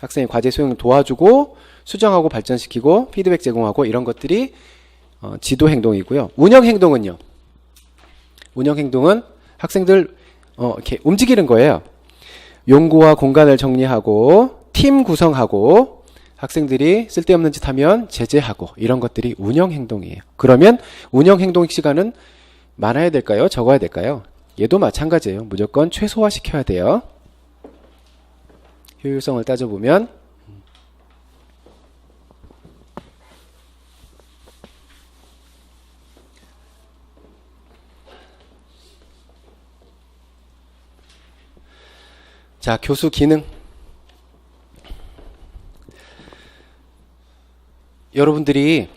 학생의 과제 수행을 도와주고 수정하고 발전시키고 피드백 제공하고 이런 것들이 지도 행동이고요. 운영 행동은요. 운영 행동은 학생들 이렇게 움직이는 거예요. 용구와 공간을 정리하고 팀 구성하고 학생들이 쓸데없는 짓 하면 제재하고 이런 것들이 운영 행동이에요. 그러면 운영 행동 시간은 많아야 될까요? 적어야 될까요? 얘도 마찬가지예요. 무조건 최소화 시켜야 돼요. 효율성을 따져보면 자, 교수 기능. 여러분들이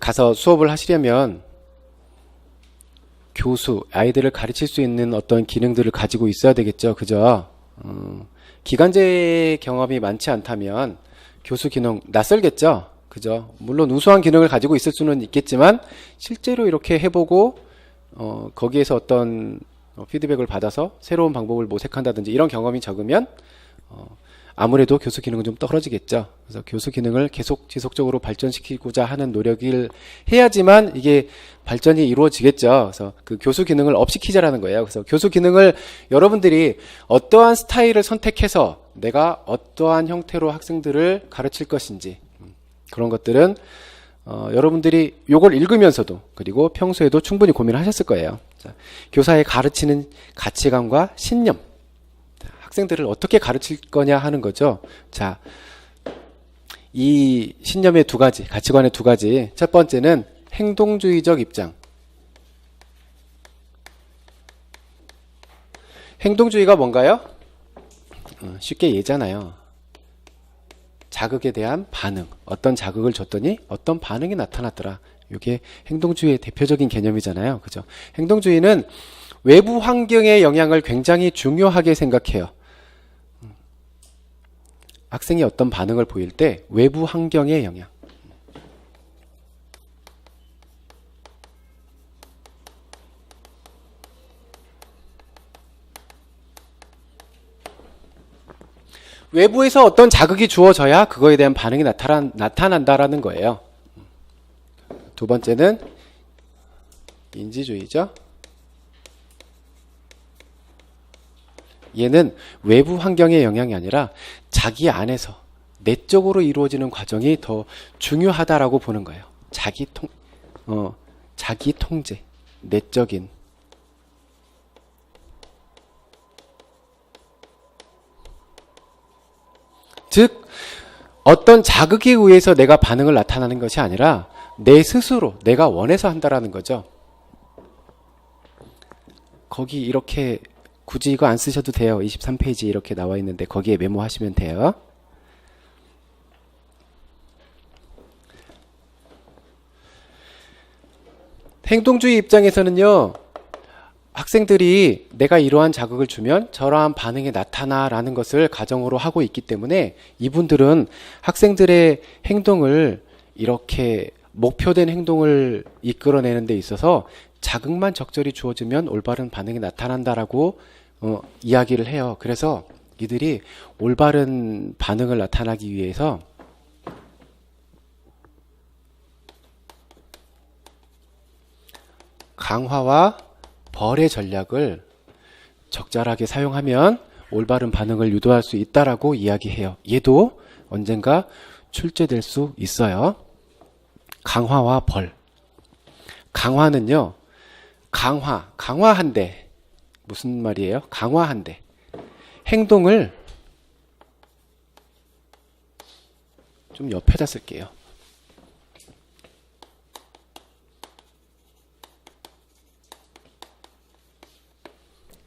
가서 수업을 하시려면 교수, 아이들을 가르칠 수 있는 어떤 기능들을 가지고 있어야 되겠죠. 그죠? 기간제 경험이 많지 않다면 교수 기능 낯설겠죠. 그죠? 물론 우수한 기능을 가지고 있을 수는 있겠지만 실제로 이렇게 해보고 거기에서 어떤 피드백을 받아서 새로운 방법을 모색한다든지 이런 경험이 적으면 아무래도 교수 기능은 좀 떨어지겠죠. 그래서 교수 기능을 계속 지속적으로 발전시키고자 하는 노력을 해야지만 이게 발전이 이루어지겠죠. 그래서 그 교수 기능을 업 시키자라는 거예요. 그래서 교수 기능을 여러분들이 어떠한 스타일을 선택해서 내가 어떠한 형태로 학생들을 가르칠 것인지 그런 것들은 여러분들이 요걸 읽으면서도 그리고 평소에도 충분히 고민을 하셨을 거예요. 자, 교사의 가르치는 가치관과 신념, 학생들을 어떻게 가르칠 거냐 하는 거죠. 자, 이 신념의 두 가지, 가치관의 두 가지. 첫 번째는 행동주의적 입장. 행동주의가 뭔가요? 쉽게 얘잖아요. 자극에 대한 반응. 어떤 자극을 줬더니 어떤 반응이 나타났더라. 이게 행동주의의 대표적인 개념이잖아요. 그죠? 행동주의는 외부 환경의 영향을 굉장히 중요하게 생각해요. 학생이 어떤 반응을 보일 때 외부 환경의 영향. 외부에서 어떤 자극이 주어져야 그거에 대한 반응이 나타난다라는 거예요. 두 번째는 인지주의죠. 얘는 외부 환경의 영향이 아니라 자기 안에서 내적으로 이루어지는 과정이 더 중요하다라고 보는 거예요. 자기 통제, 내적인. 즉, 어떤 자극에 의해서 내가 반응을 나타나는 것이 아니라 내 스스로 내가 원해서 한다라는 거죠. 거기 이렇게 굳이 이거 안 쓰셔도 돼요. 23페이지 이렇게 나와 있는데 거기에 메모하시면 돼요. 행동주의 입장에서는요. 학생들이 내가 이러한 자극을 주면 저러한 반응이 나타나라는 것을 가정으로 하고 있기 때문에 이분들은 학생들의 행동을 이렇게 목표된 행동을 이끌어내는 데 있어서 자극만 적절히 주어지면 올바른 반응이 나타난다라고 이야기를 해요. 그래서 이들이 올바른 반응을 나타나기 위해서 강화와 벌의 전략을 적절하게 사용하면 올바른 반응을 유도할 수 있다라고 이야기해요. 얘도 언젠가 출제될 수 있어요. 강화와 벌. 강화는요. 강화한대. 무슨 말이에요? 강화한대. 행동을 좀 옆에다 쓸게요.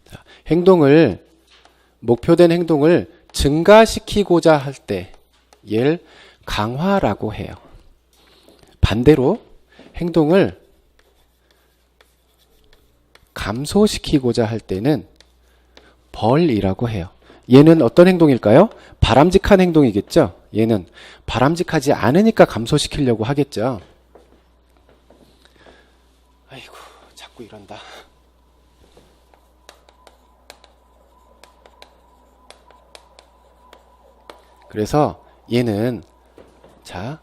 자, 목표된 행동을 증가시키고자 할 때 얘를 강화라고 해요. 반대로 행동을 감소시키고자 할 때는 벌이라고 해요. 얘는 어떤 행동일까요? 바람직한 행동이겠죠? 얘는 바람직하지 않으니까 감소시키려고 하겠죠. 아이고, 자꾸 이런다. 그래서 얘는 자,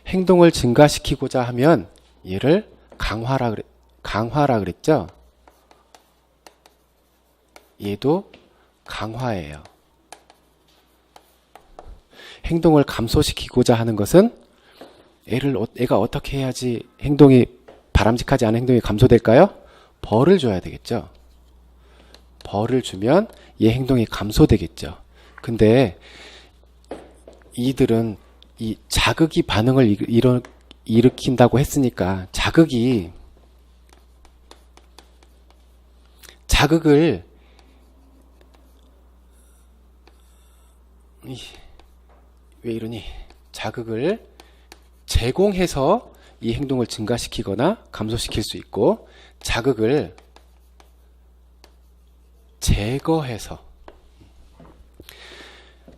행동을 증가시키고자 하면 얘를 강화라 그랬죠? 얘도 강화예요. 행동을 감소시키고자 하는 것은 애가 어떻게 해야지 바람직하지 않은 행동이 감소될까요? 벌을 줘야 되겠죠. 벌을 주면 얘 행동이 감소되겠죠. 근데 이들은 이 자극이 반응을 일으킨다고 했으니까 자극을 왜 이러니? 자극을 제공해서 이 행동을 증가시키거나 감소시킬 수 있고, 자극을 제거해서,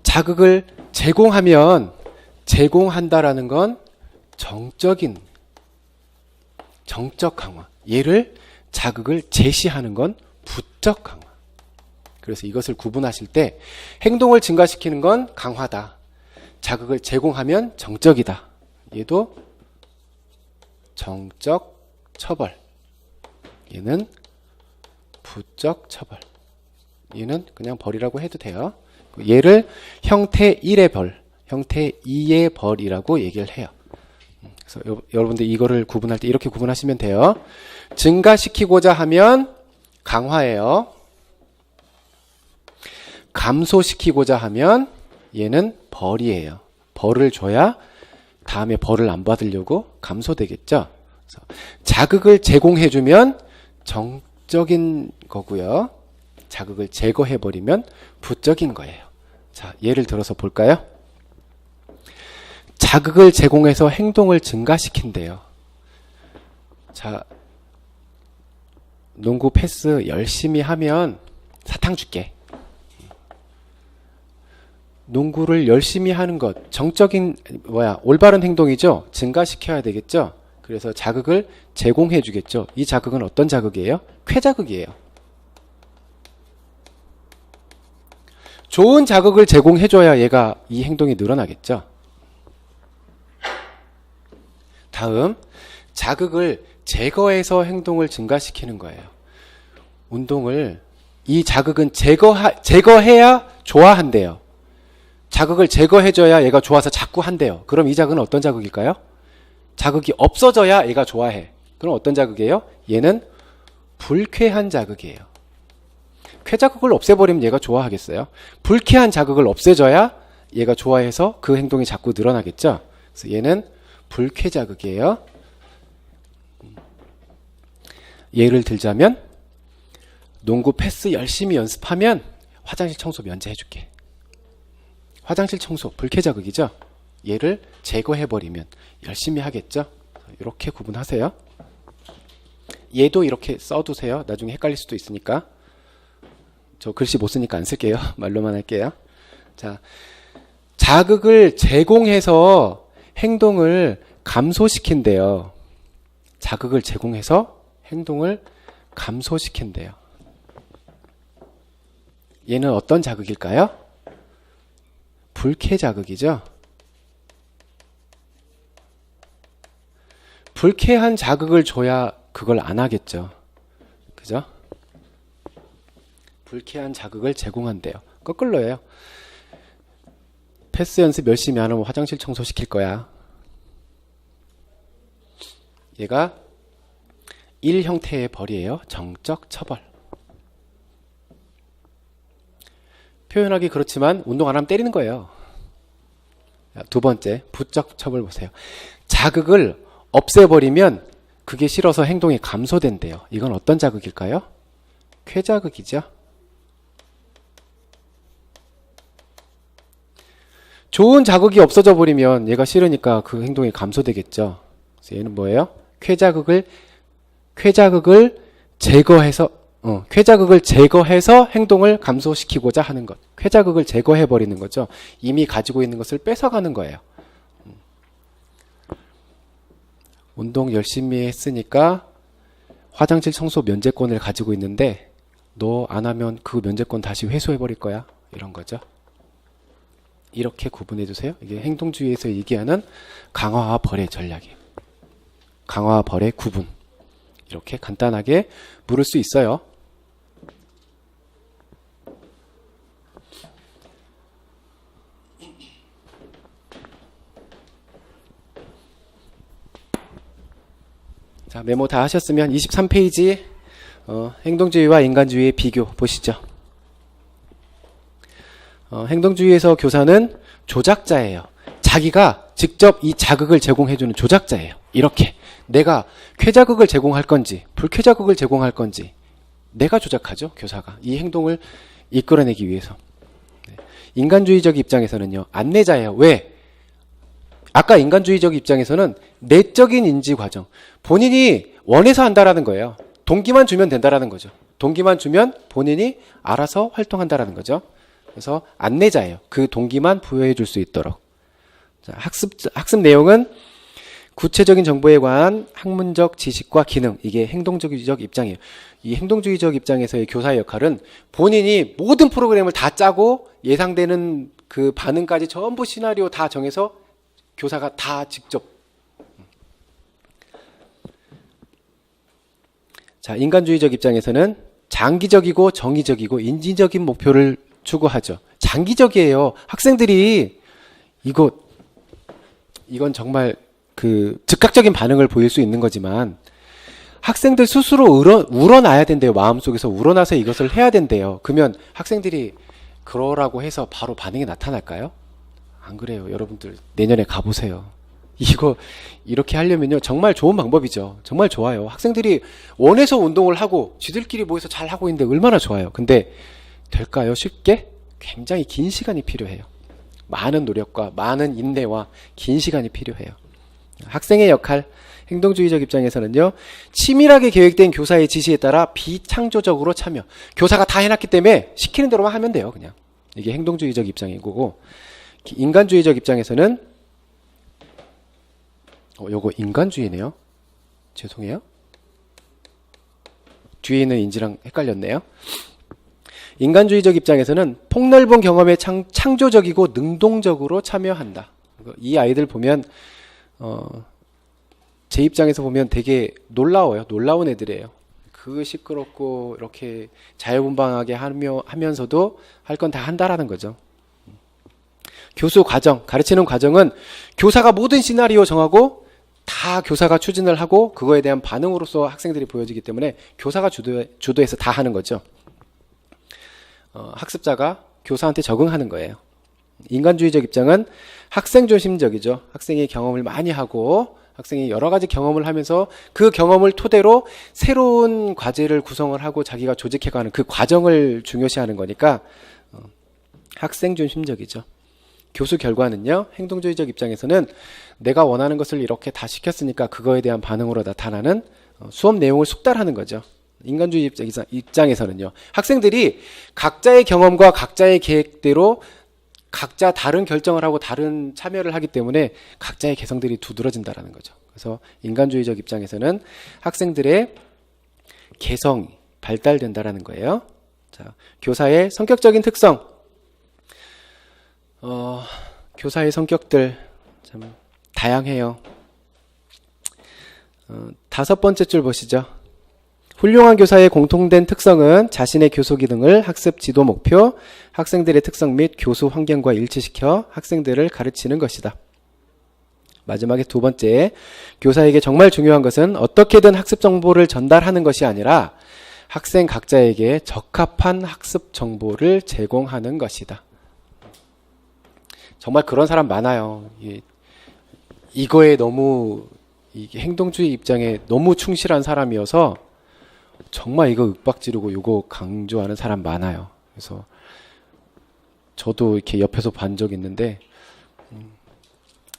자극을 제공하면, 제공한다라는 건 정적 강화. 얘를 자극을 제시하는 건 부적 강화. 그래서 이것을 구분하실 때 행동을 증가시키는 건 강화다. 자극을 제공하면 정적이다. 얘도 정적 처벌. 얘는 부적 처벌. 얘는 그냥 벌이라고 해도 돼요. 얘를 형태 1의 벌, 형태 2의 벌이라고 얘기를 해요. 그래서 여러분들 이거를 구분할 때 이렇게 구분하시면 돼요. 증가시키고자 하면 강화예요. 감소시키고자 하면 얘는 벌이에요. 벌을 줘야 다음에 벌을 안 받으려고 감소되겠죠. 그래서 자극을 제공해주면 정적인 거고요. 자극을 제거해버리면 부적인 거예요. 자, 예를 들어서 볼까요? 자극을 제공해서 행동을 증가시킨대요. 자, 농구 패스 열심히 하면 사탕 줄게. 농구를 열심히 하는 것, 올바른 행동이죠? 증가시켜야 되겠죠? 그래서 자극을 제공해 주겠죠? 이 자극은 어떤 자극이에요? 쾌자극이에요. 좋은 자극을 제공해줘야 얘가 이 행동이 늘어나겠죠? 다음, 자극을 제거해서 행동을 증가시키는 거예요. 운동을, 이 자극은 제거해야 좋아한대요. 자극을 제거해줘야 얘가 좋아서 자꾸 한대요. 그럼 이 자극은 어떤 자극일까요? 자극이 없어져야 얘가 좋아해. 그럼 어떤 자극이에요? 얘는 불쾌한 자극이에요. 쾌자극을 없애버리면 얘가 좋아하겠어요? 불쾌한 자극을 없애줘야 얘가 좋아해서 그 행동이 자꾸 늘어나겠죠? 그래서 얘는 불쾌자극이에요. 예를 들자면 농구 패스 열심히 연습하면 화장실 청소 면제해줄게. 화장실 청소 불쾌자극이죠. 얘를 제거해버리면 열심히 하겠죠. 이렇게 구분하세요. 얘도 이렇게 써두세요. 나중에 헷갈릴 수도 있으니까. 저 글씨 못 쓰니까 안 쓸게요. 말로만 할게요. 자, 자극을 제공해서 행동을 감소시킨대요. 자극을 제공해서 행동을 감소시킨대요. 얘는 어떤 자극일까요? 불쾌자극이죠. 불쾌한 자극을 줘야 그걸 안 하겠죠. 그죠? 불쾌한 자극을 제공한대요. 거꾸로예요. 패스 연습 열심히 안 하면 화장실 청소 시킬 거야. 얘가 1 형태의 벌이에요. 정적 처벌. 표현하기 그렇지만 운동 안 하면 때리는 거예요. 두 번째, 부적 처벌 보세요. 자극을 없애버리면 그게 싫어서 행동이 감소된대요. 이건 어떤 자극일까요? 쾌자극이죠. 좋은 자극이 없어져 버리면 얘가 싫으니까 그 행동이 감소되겠죠. 그래서 얘는 뭐예요? 쾌자극을 제거해서 행동을 감소시키고자 하는 것. 쾌자극을 제거해버리는 거죠. 이미 가지고 있는 것을 뺏어가는 거예요. 운동 열심히 했으니까 화장실 청소 면제권을 가지고 있는데 너 안 하면 그 면제권 다시 회수해버릴 거야. 이런 거죠. 이렇게 구분해 주세요. 이게 행동주의에서 얘기하는 강화와 벌의 전략이에요. 강화와 벌의 구분. 이렇게 간단하게 물을 수 있어요. 자, 메모 다 하셨으면 23페이지 행동주의와 인간주의의 비교 보시죠. 행동주의에서 교사는 조작자예요. 자기가 직접 이 자극을 제공해주는 조작자예요. 이렇게 내가 쾌자극을 제공할 건지 불쾌자극을 제공할 건지 내가 조작하죠. 교사가 이 행동을 이끌어내기 위해서. 인간주의적 입장에서는요. 안내자예요. 왜? 아까 인간주의적 입장에서는 내적인 인지 과정, 본인이 원해서 한다라는 거예요. 동기만 주면 된다라는 거죠. 동기만 주면 본인이 알아서 활동한다라는 거죠. 그래서 안내자예요. 그 동기만 부여해 줄 수 있도록. 자, 학습 내용은 구체적인 정보에 관한 학문적 지식과 기능, 이게 행동주의적 입장이에요. 이 행동주의적 입장에서의 교사의 역할은 본인이 모든 프로그램을 다 짜고 예상되는 그 반응까지 전부 시나리오 다 정해서 교사가 다 직접. 자, 인간주의적 입장에서는 장기적이고 정의적이고 인지적인 목표를 추구하죠. 장기적이에요. 학생들이 이건 정말 그 즉각적인 반응을 보일 수 있는 거지만 학생들 스스로 우러나야 된대요. 마음속에서 우러나서 이것을 해야 된대요. 그러면 학생들이 그러라고 해서 바로 반응이 나타날까요? 안 그래요. 여러분들 내년에 가보세요. 이거 이렇게 하려면요 정말 좋은 방법이죠. 정말 좋아요. 학생들이 원해서 운동을 하고 지들끼리 모여서 잘 하고 있는데 얼마나 좋아요. 근데 될까요? 쉽게? 굉장히 긴 시간이 필요해요. 많은 노력과 많은 인내와 긴 시간이 필요해요. 학생의 역할, 행동주의적 입장에서는요, 치밀하게 계획된 교사의 지시에 따라 비창조적으로 참여. 교사가 다 해놨기 때문에 시키는 대로만 하면 돼요, 그냥. 이게 행동주의적 입장인 거고, 인간주의적 입장에서는, 요거 인간주의네요. 죄송해요. 뒤에 있는 인지랑 헷갈렸네요. 인간주의적 입장에서는 폭넓은 경험에 창조적이고 능동적으로 참여한다. 이 아이들 보면 제 입장에서 보면 되게 놀라워요. 놀라운 애들이에요. 그 시끄럽고 이렇게 자유분방하게 하면서도 할 건 다 한다라는 거죠. 교수 과정, 가르치는 과정은 교사가 모든 시나리오 정하고 다 교사가 추진을 하고 그거에 대한 반응으로서 학생들이 보여지기 때문에 교사가 주도해서 다 하는 거죠. 학습자가 교사한테 적응하는 거예요. 인간주의적 입장은 학생 중심적이죠. 학생이 경험을 많이 하고 학생이 여러 가지 경험을 하면서 그 경험을 토대로 새로운 과제를 구성을 하고 자기가 조직해가는 그 과정을 중요시하는 거니까 학생 중심적이죠. 교수 결과는요, 행동주의적 입장에서는 내가 원하는 것을 이렇게 다 시켰으니까 그거에 대한 반응으로 나타나는 수업 내용을 숙달하는 거죠. 인간주의 입장에서는요, 학생들이 각자의 경험과 각자의 계획대로 각자 다른 결정을 하고 다른 참여를 하기 때문에 각자의 개성들이 두드러진다라는 거죠. 그래서 인간주의적 입장에서는 학생들의 개성이 발달된다라는 거예요. 자, 교사의 성격적인 특성. 교사의 성격들 참 다양해요. 5번째 줄 보시죠. 훌륭한 교사의 공통된 특성은 자신의 교수 기능을 학습 지도 목표, 학생들의 특성 및 교수 환경과 일치시켜 학생들을 가르치는 것이다. 마지막에 2번째, 교사에게 정말 중요한 것은 어떻게든 학습 정보를 전달하는 것이 아니라 학생 각자에게 적합한 학습 정보를 제공하는 것이다. 정말 그런 사람 많아요. 이거에 너무 행동주의 입장에 너무 충실한 사람이어서 정말 이거 윽박지르고 이거 강조하는 사람 많아요. 그래서 저도 이렇게 옆에서 본 적 있는데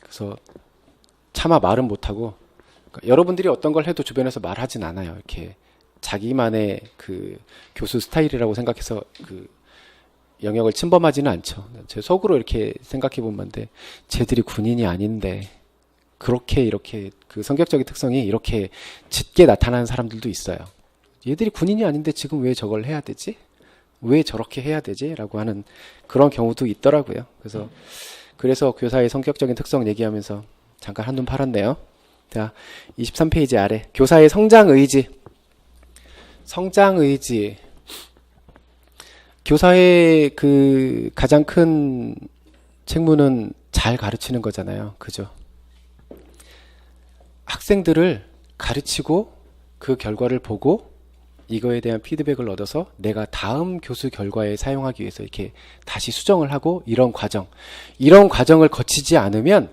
그래서 차마 말은 못하고 그러니까 여러분들이 어떤 걸 해도 주변에서 말하진 않아요. 이렇게 자기만의 그 교수 스타일이라고 생각해서 그 영역을 침범하지는 않죠. 제 속으로 이렇게 생각해 보면 돼. 쟤들이 군인이 아닌데 그렇게 이렇게 그 성격적인 특성이 이렇게 짙게 나타나는 사람들도 있어요. 얘들이 군인이 아닌데 지금 왜 저걸 해야 되지? 왜 저렇게 해야 되지? 라고 하는 그런 경우도 있더라고요. 그래서 교사의 성격적인 특성 얘기하면서 잠깐 한눈 팔았네요. 자, 23페이지 아래 교사의 성장 의지. 성장 의지. 교사의 그 가장 큰 책무는 잘 가르치는 거잖아요. 그죠? 학생들을 가르치고 그 결과를 보고 이거에 대한 피드백을 얻어서 내가 다음 교수 결과에 사용하기 위해서 이렇게 다시 수정을 하고 이런 과정을 거치지 않으면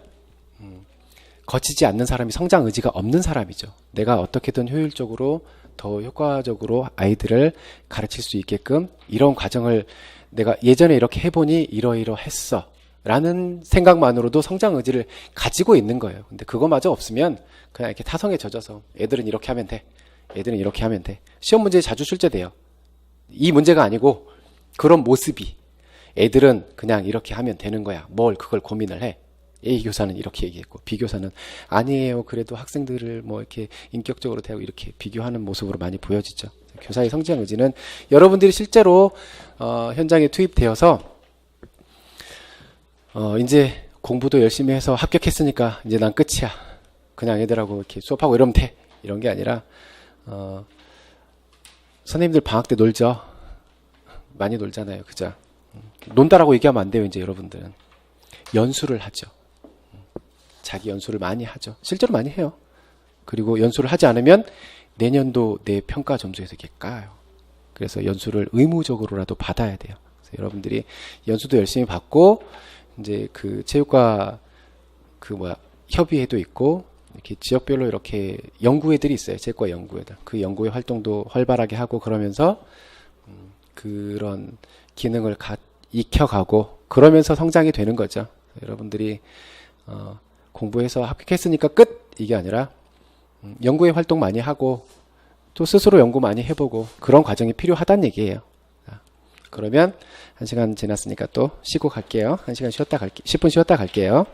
거치지 않는 사람이 성장 의지가 없는 사람이죠. 내가 어떻게든 효율적으로 더 효과적으로 아이들을 가르칠 수 있게끔 이런 과정을 내가 예전에 이렇게 해보니 이러이러했어. 라는 생각만으로도 성장 의지를 가지고 있는 거예요. 근데 그거마저 없으면 그냥 이렇게 타성에 젖어서 애들은 이렇게 하면 돼. 애들은 이렇게 하면 돼. 시험 문제에 자주 출제돼요. 이 문제가 아니고 그런 모습이 애들은 그냥 이렇게 하면 되는 거야. 뭘 그걸 고민을 해. A 교사는 이렇게 얘기했고 B 교사는 아니에요. 그래도 학생들을 뭐 이렇게 인격적으로 대하고 이렇게 비교하는 모습으로 많이 보여지죠. 교사의 성장 의지는 여러분들이 실제로 현장에 투입되어서 이제 공부도 열심히 해서 합격했으니까 이제 난 끝이야. 그냥 애들하고 이렇게 수업하고 이러면 돼. 이런 게 아니라 선생님들 방학 때 놀죠. 많이 놀잖아요. 그죠? 논다라고 얘기하면 안 돼요. 이제 여러분들은 연수를 하죠. 자기 연수를 많이 하죠. 실제로 많이 해요. 그리고 연수를 하지 않으면 내년도 내 평가 점수에서 이렇게 까요. 그래서 연수를 의무적으로라도 받아야 돼요. 그래서 여러분들이 연수도 열심히 받고 이제 그 체육과 협의회도 있고 이렇게 지역별로 이렇게 연구회들이 있어요. 체육과 연구회들. 그 연구회 활동도 활발하게 하고 그러면서 그런 기능을 익혀가고 그러면서 성장이 되는 거죠. 여러분들이 공부해서 합격했으니까 끝! 이게 아니라 연구회 활동 많이 하고 또 스스로 연구 많이 해보고 그런 과정이 필요하다는 얘기예요. 그러면 1시간 지났으니까 또 쉬고 갈게요. 1시간 쉬었다 갈게요. 10분 쉬었다 갈게요.